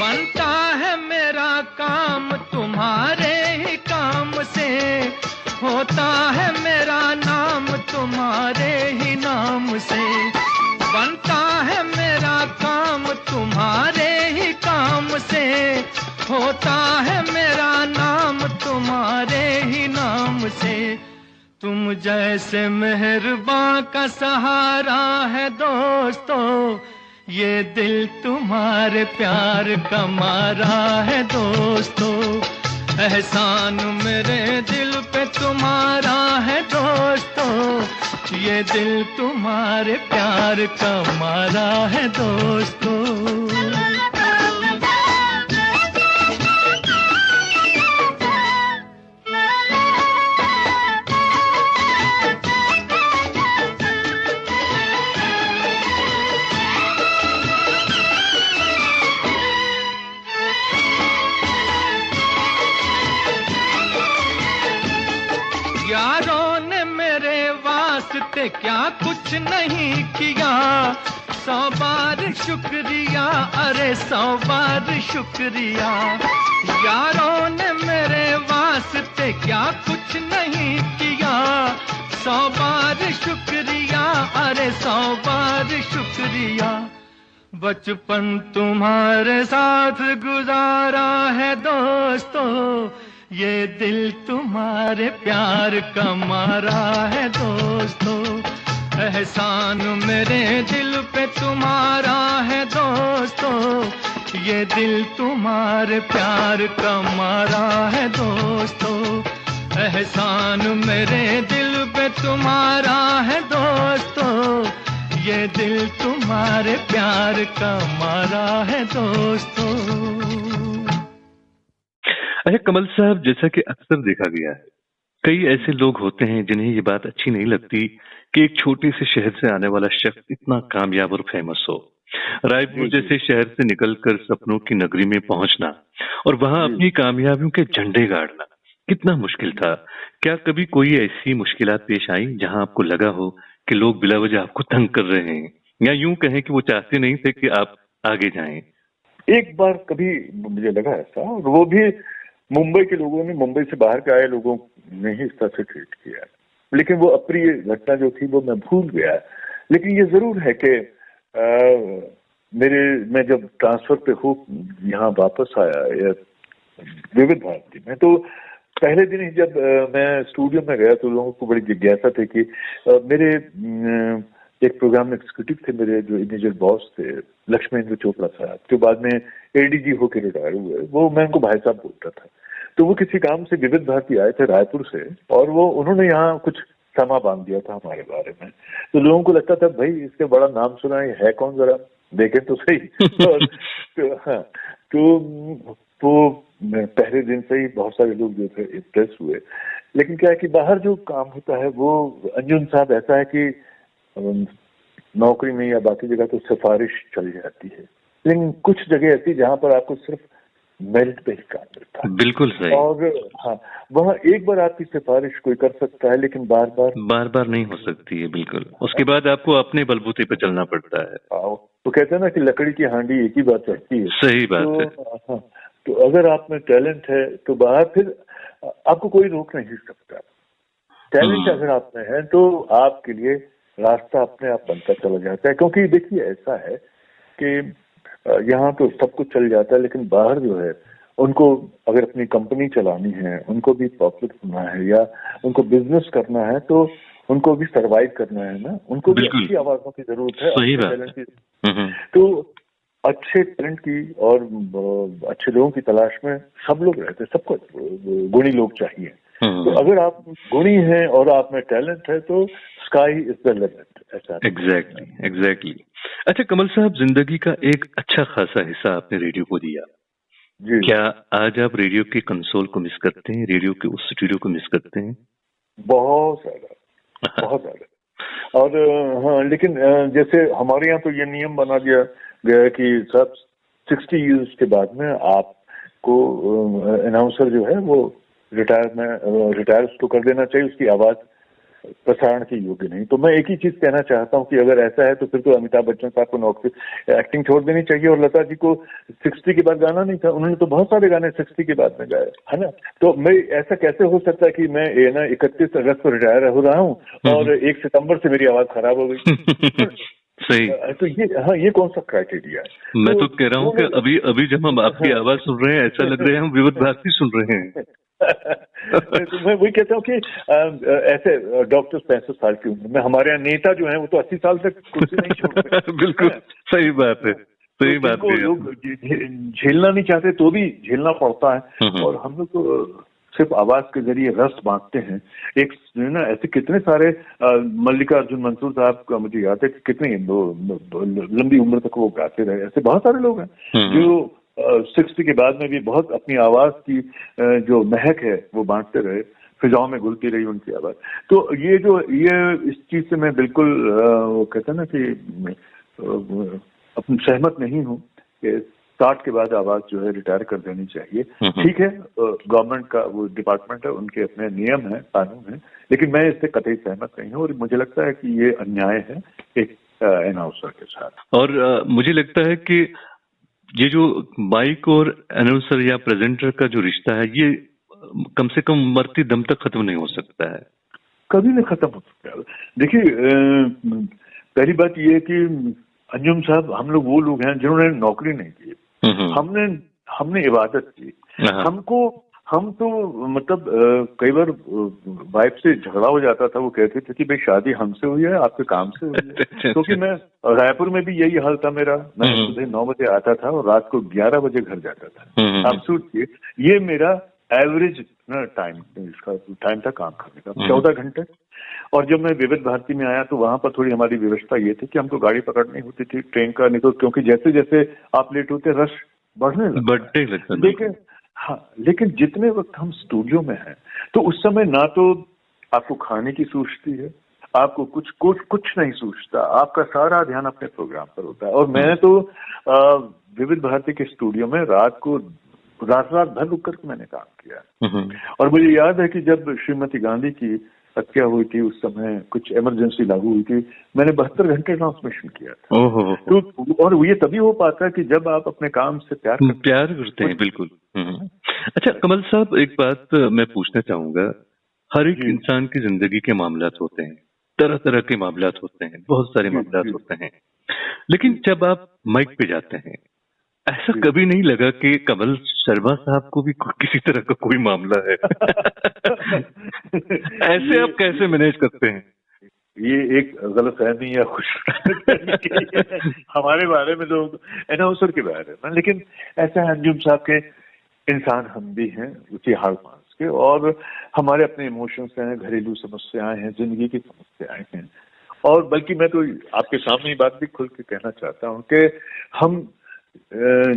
बनता है मेरा काम तुम्हारे ही काम से, होता है मेरा नाम तुम्हारे ही नाम से। बनता है मेरा काम तुम्हारे ही काम से, होता है मेरा नाम तुम्हारे ही नाम से। तुम जैसे मेहरबान का सहारा है दोस्तों, ये दिल तुम्हारे प्यार का मारा है दोस्तों, एहसान मेरे दिल पे तुम्हारा है दोस्तों, ये दिल तुम्हारे प्यार का मारा है दोस्तों। यारों ने मेरे वास्ते क्या कुछ नहीं किया, 100 बार शुक्रिया, अरे 100 बार शुक्रिया। यारों ने मेरे वास्ते क्या कुछ नहीं किया, 100 बार शुक्रिया, अरे 100 बार शुक्रिया। बचपन तुम्हारे साथ गुजारा है दोस्तों, ये दिल तुम्हारे प्यार का मारा है दोस्तों, एहसान मेरे दिल पे तुम्हारा है दोस्तों, ये दिल तुम्हारे प्यार का मारा है दोस्तों, एहसान मेरे दिल पे तुम्हारा है दोस्तों, ये दिल तुम्हारे प्यार का मारा है दोस्तों। अच्छा कमल साहब, जैसा कि अक्सर देखा गया है, कई ऐसे लोग होते हैं जिन्हें ये बात अच्छी नहीं लगती कि एक छोटे से शहर से आने वाला शख्स इतना कामयाब और फेमस हो। रायपुर जैसे शहर से निकलकर सपनों की नगरी में पहुंचना और वहां अपनी कामयाबियों के झंडे गाड़ना कितना मुश्किल था। क्या कभी कोई ऐसी मुश्किलात पेश आई जहां आपको लगा हो कि लोग बिला वजह आपको तंग कर रहे हैं, या यूं कहें कि वो चाहते नहीं थे कि आप आगे जाएं? एक बार कभी मुझे लगा ऐसा, और वो भी मुंबई के लोगों ने, मुंबई से बाहर के आए लोगों ने ही इस तरह से ट्रीट किया। लेकिन वो अप्रिय घटना जो थी वो मैं भूल गया। लेकिन ये जरूर है कि मैं जब ट्रांसफर पे हो यहाँ वापस आया या विविध भारती में, तो पहले दिन ही जब मैं स्टूडियो में गया तो लोगों को बड़ी जिज्ञासा थी कि मेरे एक प्रोग्राम एग्जीक्यूटिव थे, मेरे जो इमीडिएट बॉस थे लक्ष्मेंद्र चोपड़ा साहब, जो बाद में एडीजी होकर रिटायर हुए, वो मैं उनको भाई साहब बोलता था। तो वो किसी काम से विविध भारती आए थे रायपुर से, और वो उन्होंने यहाँ कुछ समा बांध दिया था हमारे बारे में। तो लोगों को लगता था भाई इसके बड़ा नाम सुना है कौन, जरा देखें तो सही। तो पहले दिन से ही बहुत सारे लोग जो थे इम्प्रेस हुए। लेकिन क्या है कि बाहर जो काम होता है वो, अंजुम साहब, ऐसा है कि नौकरी में या बाकी जगह तो सिफारिश चल जाती है, लेकिन कुछ जगह ऐसी जहां पर आपको सिर्फ मेरिट पे ही काम मिलता है। बिल्कुल सही। और हाँ, वहाँ एक बार आपकी सिफारिश कोई कर सकता है, लेकिन बार बार नहीं हो सकती है। बिल्कुल, उसके बाद आपको अपने बलबूते पे चलना पड़ता है। तो कहते हैं ना कि लकड़ी की हांडी एक ही बार चढ़ती है। सही बात है। हाँ, तो अगर आप में टैलेंट है तो बाहर फिर आपको कोई रोक नहीं सकता। टैलेंट अगर आप में है तो आपके लिए रास्ता अपने आप बनता चला जाता है। क्योंकि देखिए ऐसा है कि यहाँ तो सब कुछ चल जाता है, लेकिन बाहर जो है उनको अगर अपनी कंपनी चलानी है, उनको भी पॉपुलर होना है या उनको बिजनेस करना है, तो उनको भी सरवाइव करना है ना, उनको भी अच्छी आवाजों की जरूरत है। सही बात है। तो अच्छे टैलेंट की और अच्छे लोगों की तलाश में सब लोग रहते हैं, सबको गुणी लोग चाहिए। तो अगर आप गुणी हैं और आप में टैलेंट है तो स्काई इज द लिमिट, ऐसा। एग्जैक्टली। अच्छा कमल साहब, जिंदगी का एक अच्छा खासा हिस्सा आपने रेडियो को दिया जी। क्या आज आप रेडियो के कंसोल को मिस करते हैं, रेडियो के उस स्टूडियो को मिस करते हैं? बहुत ज्यादा, बहुत ज्यादा। और हाँ, लेकिन जैसे हमारे यहाँ तो ये नियम बना दिया गया है कि सब 60 ईयर्स के बाद में आपको अनाउंसर जो है वो रिटायर उसको कर देना चाहिए, उसकी आवाज प्रसारण की योग्य नहीं। तो मैं एक ही चीज कहना चाहता हूँ कि अगर ऐसा है तो फिर तो अमिताभ बच्चन साहब को नौकरी एक्टिंग छोड़ देनी चाहिए। और लता जी को 60 के बाद गाना नहीं था, उन्होंने तो बहुत सारे गाने 60 के बाद में गाए, है ना। तो मैं ऐसा कैसे हो सकता है कि मैं 31 अगस्त को रिटायर हो रहा हूँ और 1 सितंबर से मेरी आवाज खराब हो गई। सही। तो ये कौन सा क्राइटेरिया है? मैं तो कह रहा हूँ कि अभी जब हम आपकी आवाज सुन रहे हैं ऐसा लग रहा है हम विविध भारती सुन रहे हैं। तो मैं वही कहता हूँ कि ऐसे डॉक्टर 65 साल की उम्र में, हमारे यहाँ नेता जो है वो तो 80 साल तक कुर्सी नहीं छोड़ते। बिल्कुल सही बात है, सही बात है। लोग झेलना नहीं चाहते तो भी झेलना पड़ता है। और हम लोग तो सिर्फ आवाज के जरिए रस बांटते हैं। एक ना ऐसे कितने सारे मल्लिकार्जुन मंसूर साहब का मुझे याद है कि कितनी लंबी उम्र तक वो गाते रहे। ऐसे बहुत सारे लोग हैं जो 60 के बाद में भी बहुत अपनी आवाज की जो महक है वो बांटते रहे, फिजाओं में घुलती रही उनकी आवाज। तो ये इस चीज से मैं बिल्कुल वो कहते हैं ना कि अपनी सहमत नहीं हूँ कि 60 के बाद आवाज जो है रिटायर कर देनी चाहिए। ठीक है, गवर्नमेंट का वो डिपार्टमेंट है, उनके अपने नियम है, कानून है, लेकिन मैं इससे कतई सहमत नहीं हूँ और मुझे लगता है कि ये अन्याय है एक अनाउंसर के साथ। और मुझे लगता है कि ये जो माइक और अनाउंसर या प्रेजेंटर का जो रिश्ता है ये कम से कम मरती दम तक खत्म नहीं हो सकता है, कभी नहीं खत्म हो सकता। देखिए पहली बात ये है कि अंजुम साहब, हम लोग वो लोग हैं जिन्होंने नौकरी नहीं की, हमने इबादत की। हम तो मतलब कई बार वाइफ से झगड़ा हो जाता था, वो कहते थे कि भाई शादी हमसे हुई है आपके काम से हुई है। क्योंकि मैं रायपुर में भी यही हाल था मेरा, मैं सुबह 9 बजे आता था और रात को 11 बजे घर जाता था। आप सोचिए, ये मेरा एवरेज टाइम था काम करने का, 14 घंटे। और जब मैं विविध भारती में आया तो वहां पर थोड़ी हमारी व्यवस्था ये थी कि हमको गाड़ी पकड़नी होती थी ट्रेन का, नहीं तो क्योंकि जैसे जैसे आप लेट होते रश बढ़ने लगता। हाँ, लेकिन जितने वक्त हम स्टूडियो में हैं तो उस समय ना तो आपको खाने की सूझती है, आपको कुछ नहीं सूझता, आपका सारा ध्यान अपने प्रोग्राम पर होता है। और मैंने तो विविध भारती के स्टूडियो में रात रात भर रुक करके मैंने काम किया। और मुझे याद है कि जब श्रीमती गांधी की हत्या हुई थी उस समय कुछ इमरजेंसी लागू हुई थी, मैंने 72 घंटे ट्रांसमिशन किया था। तो और ये तभी हो पाता है कि जब आप अपने काम से प्यार करते हैं। बिल्कुल। अच्छा कमल साहब, एक बात मैं पूछना चाहूंगा, हर एक इंसान की जिंदगी के मामलात होते हैं, तरह तरह के मामलात होते हैं, बहुत सारे मामलात होते हैं, लेकिन जब आप माइक पे जाते हैं ऐसा कभी नहीं लगा कि कमल शर्मा साहब को भी किसी तरह का कोई मामला है? ऐसे आप कैसे मैनेज करते हैं? ये एक गलतफहमी या खुश हमारे बारे में लोग अनाउंसर के बारे में, लेकिन ऐसा है अंजुम साहब के इंसान हम भी हैं उसी हाल पास के, और हमारे अपने इमोशंस हैं, घरेलू समस्याएं हैं, जिंदगी की समस्याएं हैं। और बल्कि मैं तो आपके सामने ये बात भी खुल के कहना चाहता हूँ कि हम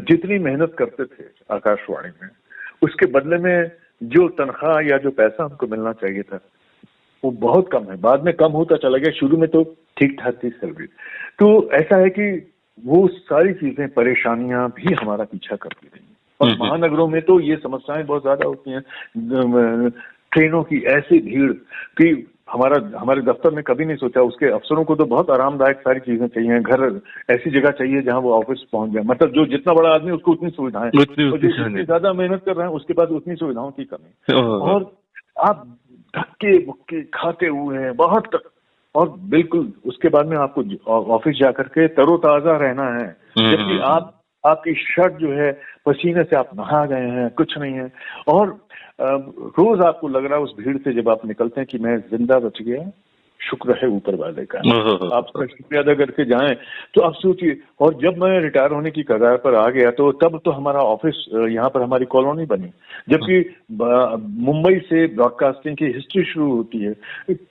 जितनी मेहनत करते थे आकाशवाणी में, उसके बदले में जो तनख्वाह या जो पैसा हमको मिलना चाहिए था वो बहुत कम है। बाद में कम होता चला गया, शुरू में तो ठीक ठाक थी सैलरी। तो ऐसा है कि वो सारी चीजें, परेशानियां भी हमारा पीछा करती रही। और महानगरों में तो ये समस्याएं बहुत ज्यादा होती हैं। ट्रेनों की ऐसी भीड़ कि हमारे दफ्तर में कभी नहीं सोचा, उसके अफसरों को तो बहुत आरामदायक सारी चीजें चाहिए, घर ऐसी जगह चाहिए जहां वो ऑफिस पहुंच जाए। मतलब जो जितना बड़ा आदमी उसको उतनी सुविधाएं, और जितनी ज्यादा मेहनत कर रहे हैं उसके बाद उतनी सुविधाओं की कमी। और आप धक्के बुक्के खाते हुए हैं बहुत तक, और बिल्कुल उसके बाद में आपको ऑफिस जाकर के तरोताजा रहना है, जबकि आपकी शर्ट जो है पसीने से आप नहा गए हैं, कुछ नहीं है। और रोज आपको लग रहा है उस भीड़ से जब आप निकलते हैं कि मैं जिंदा बच गया, शुक्र है ऊपर वाले का। आप उसका शुक्रिया अदा करके जाएं। तो आप सोचिए, और जब मैं रिटायर होने की कगार पर आ गया तो तब तो हमारा ऑफिस यहाँ पर हमारी कॉलोनी बनी, जबकि मुंबई से ब्रॉडकास्टिंग की हिस्ट्री शुरू होती है।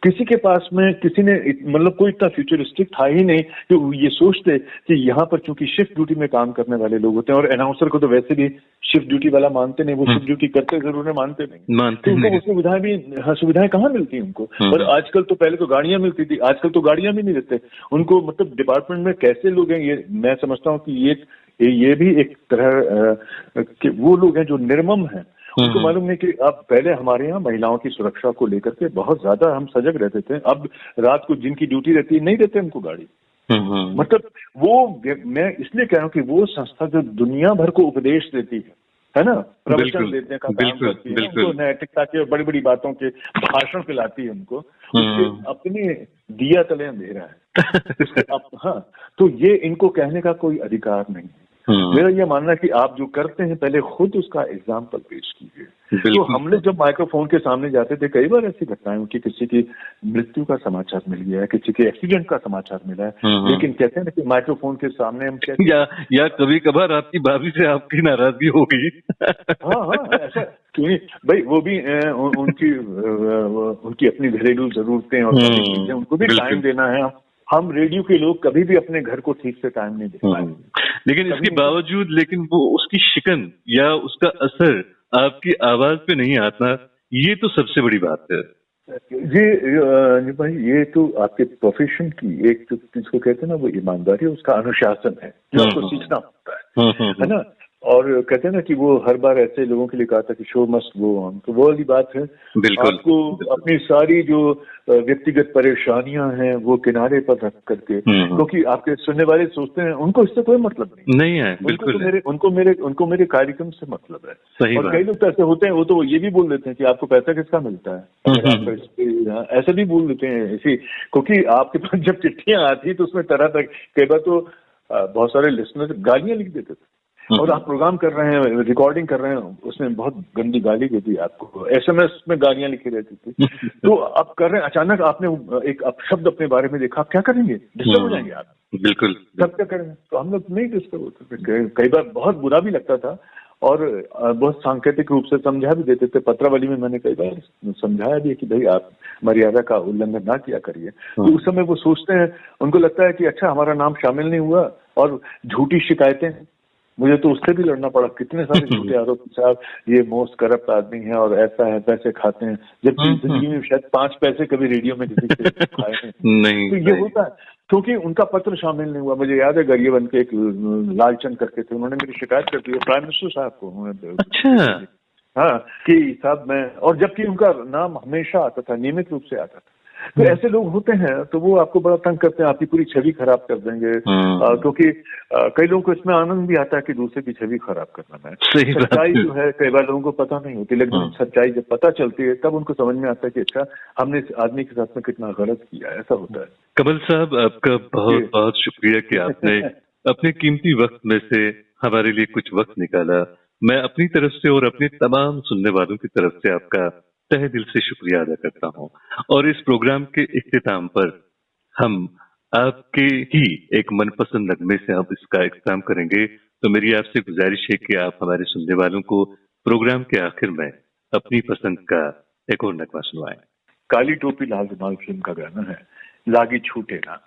किसी के पास में किसी ने मतलब कोई इतना फ्यूचरिस्टिक था ही नहीं कि ये सोचते कि यहाँ पर चूंकि शिफ्ट ड्यूटी में काम करने वाले लोग होते हैं, और अनाउंसर को तो वैसे भी शिफ्ट ड्यूटी वाला मानते नहीं, वो शिफ्ट ड्यूटी करते जरूर है, मानते नहीं, तो उनको वो सुविधाएं भी, सुविधाएं कहाँ मिलती हैं उनको। और आजकल तो, पहले तो गाड़ियां मिलती थी, आजकल तो गाड़ियां भी नहीं देते उनको। मतलब डिपार्टमेंट में कैसे लोग हैं, ये मैं समझता हूँ कि ये भी एक तरह के वो लोग हैं जो निर्मम हैं। उनको मालूम नहीं कि अब पहले हमारे यहाँ महिलाओं की सुरक्षा को लेकर के बहुत ज्यादा हम सजग रहते थे। अब रात को जिनकी ड्यूटी रहती है नहीं देते उनको गाड़ी। मतलब वो, मैं इसलिए कह रहा हूँ कि वो संस्था जो दुनिया भर को उपदेश देती है ना, प्रवचन देने का काम करती है, उनको नैतिकता के बड़ी बड़ी बातों के भाषण पिलाती है उनको, उसके अपने दिया तले अंधेरा है। हाँ, तो ये इनको कहने का कोई अधिकार नहीं है। मेरा यह मानना है कि आप जो करते हैं पहले खुद उसका एग्जाम्पल पेश कीजिए। तो हम लोग जब माइक्रोफोन के सामने जाते थे, कई बार ऐसी घटनाएं हुई कि किसी की मृत्यु का समाचार मिल गया है, किसी के एक्सीडेंट का समाचार मिला है, लेकिन कहते हैं ना कि माइक्रोफोन के सामने हम या कभी कभार आपकी भाभी से आपकी नाराजगी हो गई। हाँ, ऐसा क्यों नहीं भाई, वो भी उनकी अपनी घरेलू जरूरतें और चीजें, उनको भी टाइम देना है। हम रेडियो के लोग कभी भी अपने घर को ठीक से टाइम नहीं दे पाए, लेकिन इसके बावजूद, लेकिन वो उसकी शिकन या उसका असर आपकी आवाज पे नहीं आता, ये तो सबसे बड़ी बात है। ये भाई, ये तो आपके प्रोफेशन की एक जिसको कहते हैं ना, वो ईमानदारी, उसका अनुशासन है जो आपको सीखना होता है ना। और कहते हैं ना कि वो हर बार ऐसे लोगों के लिए कहा था कि शो मस्ट गो ऑन, तो वो वाली बात है। आपको अपनी सारी जो व्यक्तिगत परेशानियां हैं वो किनारे पर रख करके, क्योंकि आपके सुनने वाले सोचते हैं उनको इससे कोई मतलब नहीं है। बिल्कुल, उनको मेरे कार्यक्रम से मतलब है। और कई लोग तो ऐसे होते हैं, वो तो ये भी बोल देते हैं कि आपको पैसा किसका मिलता है, ऐसा भी बोल देते हैं इसी, क्योंकि आपके पास जब चिट्ठियां आती तो उसमें तरह तरह, कई बार तो बहुत सारे लिसनर गालियां लिख देते थे, और आप प्रोग्राम कर रहे हैं, रिकॉर्डिंग कर रहे हैं, उसमें बहुत गंदी गाली दे दी आपको, एसएमएस में गालियां लिखी रहती थी। तो आप कर रहे हैं, अचानक आपने एक अपशब्द अपने बारे में देखा, आप क्या करेंगे, डिस्टर्ब हो जाएंगे आप। बिल्कुल, सब क्या करेंगे, तो हम लोग नहीं डिस्टर्ब होते थे। कई बार बहुत बुरा भी लगता था, और बहुत सांकेतिक रूप से समझा भी देते थे। पत्रावली में मैंने कई बार समझाया भी कि भाई आप मर्यादा का उल्लंघन ना किया करिए। तो उस समय वो सोचते हैं, उनको लगता है कि अच्छा हमारा नाम शामिल नहीं हुआ, और झूठी शिकायतें, मुझे तो उससे भी लड़ना पड़ा, कितने सारे झूठे आरोप, साहब ये मोस्ट करप्ट आदमी है और ऐसा है, पैसे खाते हैं, जबकि जिंदगी में शायद 5 पैसे कभी रेडियो में किसी से खाए नहीं। तो ये होता है क्योंकि उनका पत्र शामिल नहीं हुआ। मुझे याद है गरियाबंद के एक लालचंद करके थे, उन्होंने मेरी शिकायत कर दी प्राइम मिनिस्टर साहब को। अच्छा, हाँ, कि साहब मैं, और जबकि उनका नाम हमेशा आता था, नियमित रूप से आता था। तो ऐसे लोग होते हैं, तो वो आपको बड़ा तंग करते हैं, आपकी पूरी छवि खराब कर देंगे, क्योंकि कई लोगों को इसमें आनंद भी आता है कि दूसरे की छवि खराब करना है। सच्चाई जो है कई बार लोगों को पता नहीं होती, लेकिन सच्चाई जब पता चलती है तब उनको समझ में आता है कि अच्छा हमने इस आदमी के साथ में कितना गलत किया, ऐसा होता है। कमल साहब, आपका बहुत बहुत शुक्रिया कि आपने अपने कीमती वक्त में से हमारे लिए कुछ वक्त निकाला। मैं अपनी तरफ से और अपने तमाम सुनने वालों की तरफ से आपका तहे दिल से शुक्रिया अदा करता हूं। और इस प्रोग्राम के इख्तिताम पर हम आपके ही एक मनपसंद नगमे से आप इसका इख्तिताम करेंगे। तो मेरी आपसे गुजारिश है कि आप हमारे सुनने वालों को प्रोग्राम के आखिर में अपनी पसंद का एक और नगमा सुनवाएं। काली टोपी लाल रुमाल फिल्म का गाना है, लागी छूटे ना।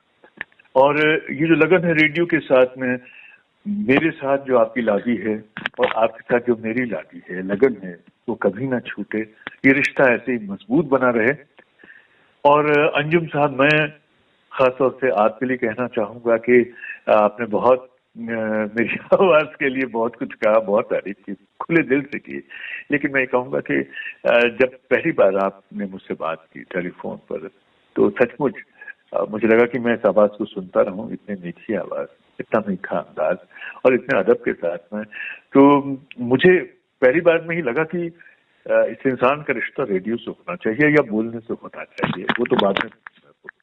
और ये जो लगन है रेडियो के साथ में, मेरे साथ जो आपकी लागी है और आपके साथ जो मेरी लागी है, लगन है, वो कभी ना छूटे। ये रिश्ता ऐसे ही मजबूत बना रहे। और अंजुम साहब, मैं खासतौर से आपके लिए कहना चाहूंगा कि आपने बहुत मेरी आवाज के लिए बहुत कुछ कहा, बहुत तारीफ की, खुले दिल से की। लेकिन मैं कहूंगा कि जब पहली बार आपने मुझसे बात की टेलीफोन पर, तो सचमुच मुझे लगा कि मैं इस आवाज को सुनता रहूं, इतनी मीठी आवाज, इतना मीठा अंदाज और इतने अदब के साथ में। तो मुझे पहली बार में ही लगा कि इस इंसान का रिश्ता रेडियो से होना चाहिए या बोलने से होना चाहिए। वो तो बाद में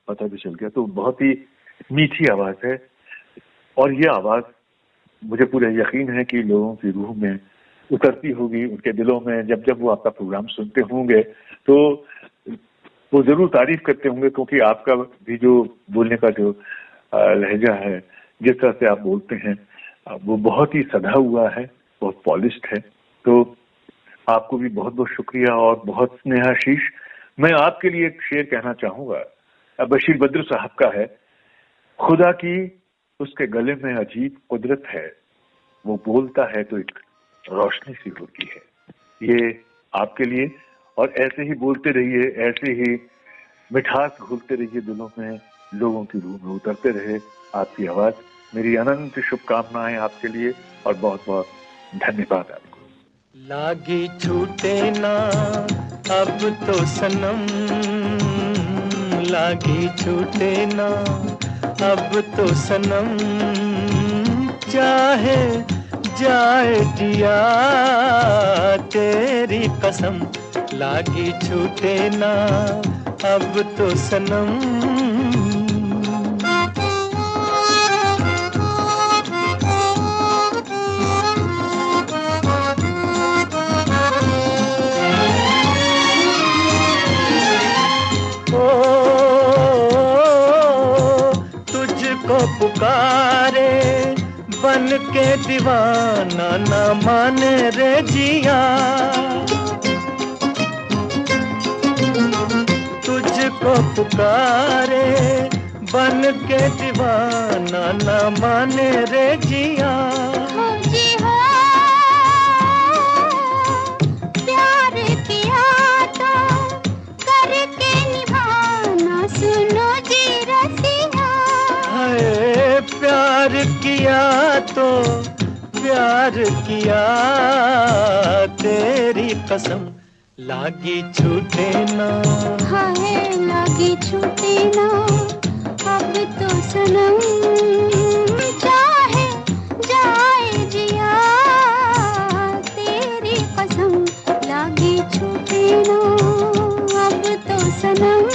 पता भी चल गया। तो बहुत ही मीठी आवाज है, और ये आवाज मुझे पूरा यकीन है कि लोगों की रूह में उतरती होगी, उनके दिलों में। जब जब वो आपका प्रोग्राम सुनते होंगे तो वो जरूर तारीफ करते होंगे, क्योंकि आपका भी जो बोलने का जो लहजा है, जिस तरह से आप बोलते हैं, वो बहुत ही सधा हुआ है, बहुत पॉलिश्ड है। तो आपको भी बहुत बहुत शुक्रिया और बहुत स्नेहाशीष। मैं आपके लिए एक शेर कहना चाहूंगा, बशीर बद्र साहब का है। खुदा की उसके गले में अजीब कुदरत है, वो बोलता है तो एक रोशनी सी होती है। ये आपके लिए, और ऐसे ही बोलते रहिए, ऐसे ही मिठास घोलते रहिए दिलों में, लोगों की रूह में उतरते रहे आपकी आवाज। मेरी अनंत शुभकामनाएं आपके लिए और बहुत बहुत धन्यवाद आपको। लागी छूटे ना अब तो सनम, लागी छूटे ना अब तो सनम, चाहे जाए जिया तेरी कसम, लागी छूटे ना अब तो सनम। पुकारे बन के दीवाना न माने रे जिया, तुझको पुकारे बन के दीवाना न माने रे जिया। जी हो प्यार किया तो करके निभाना, सुनो जी रसिया। प्यार किया तो प्यार किया तेरी कसम, लागी छूटे ना, हाय लागी छूटे ना अब तो सनम, चाहे जाए जिया तेरी कसम, लागी छूटे ना अब तो सनम।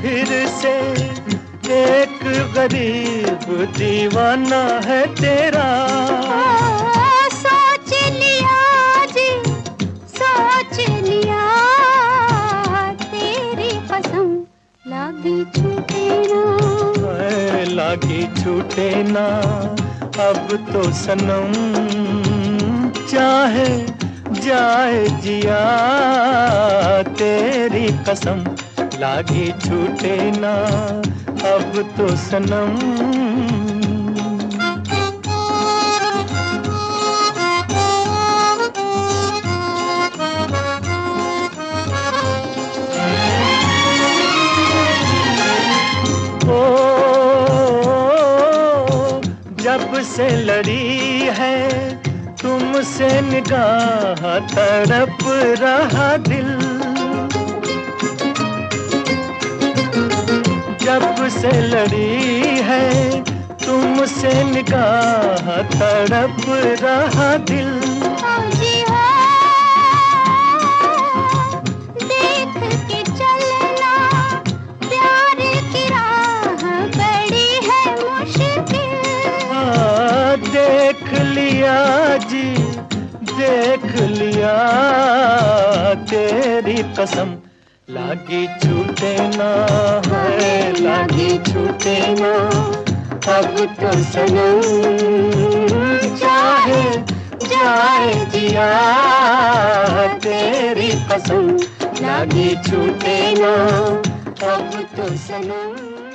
फिर से एक गरीब दीवाना है तेरा, सोच लिया जी सोच लिया तेरी कसम, लागी छूटे ना, लागी छूटे ना अब तो सनम, चाहे जाए जिया तेरी कसम, लागी छूटे ना अब तो सनम। ओ जब से लड़ी है तुमसे निगाह, तड़प रहा दिल, जब से लड़ी है तुमसे निगाह, तड़प रहा दिल। जी हो देख के चलना प्यार की राह बड़ी है मुश्किल, देख लिया जी देख लिया तेरी कसम, लागी छूटे ना है, लागी छूटे ना अब तो सनम, चाहे जाए जिया तेरी कसम, लागी छूटे ना अब तो सनम।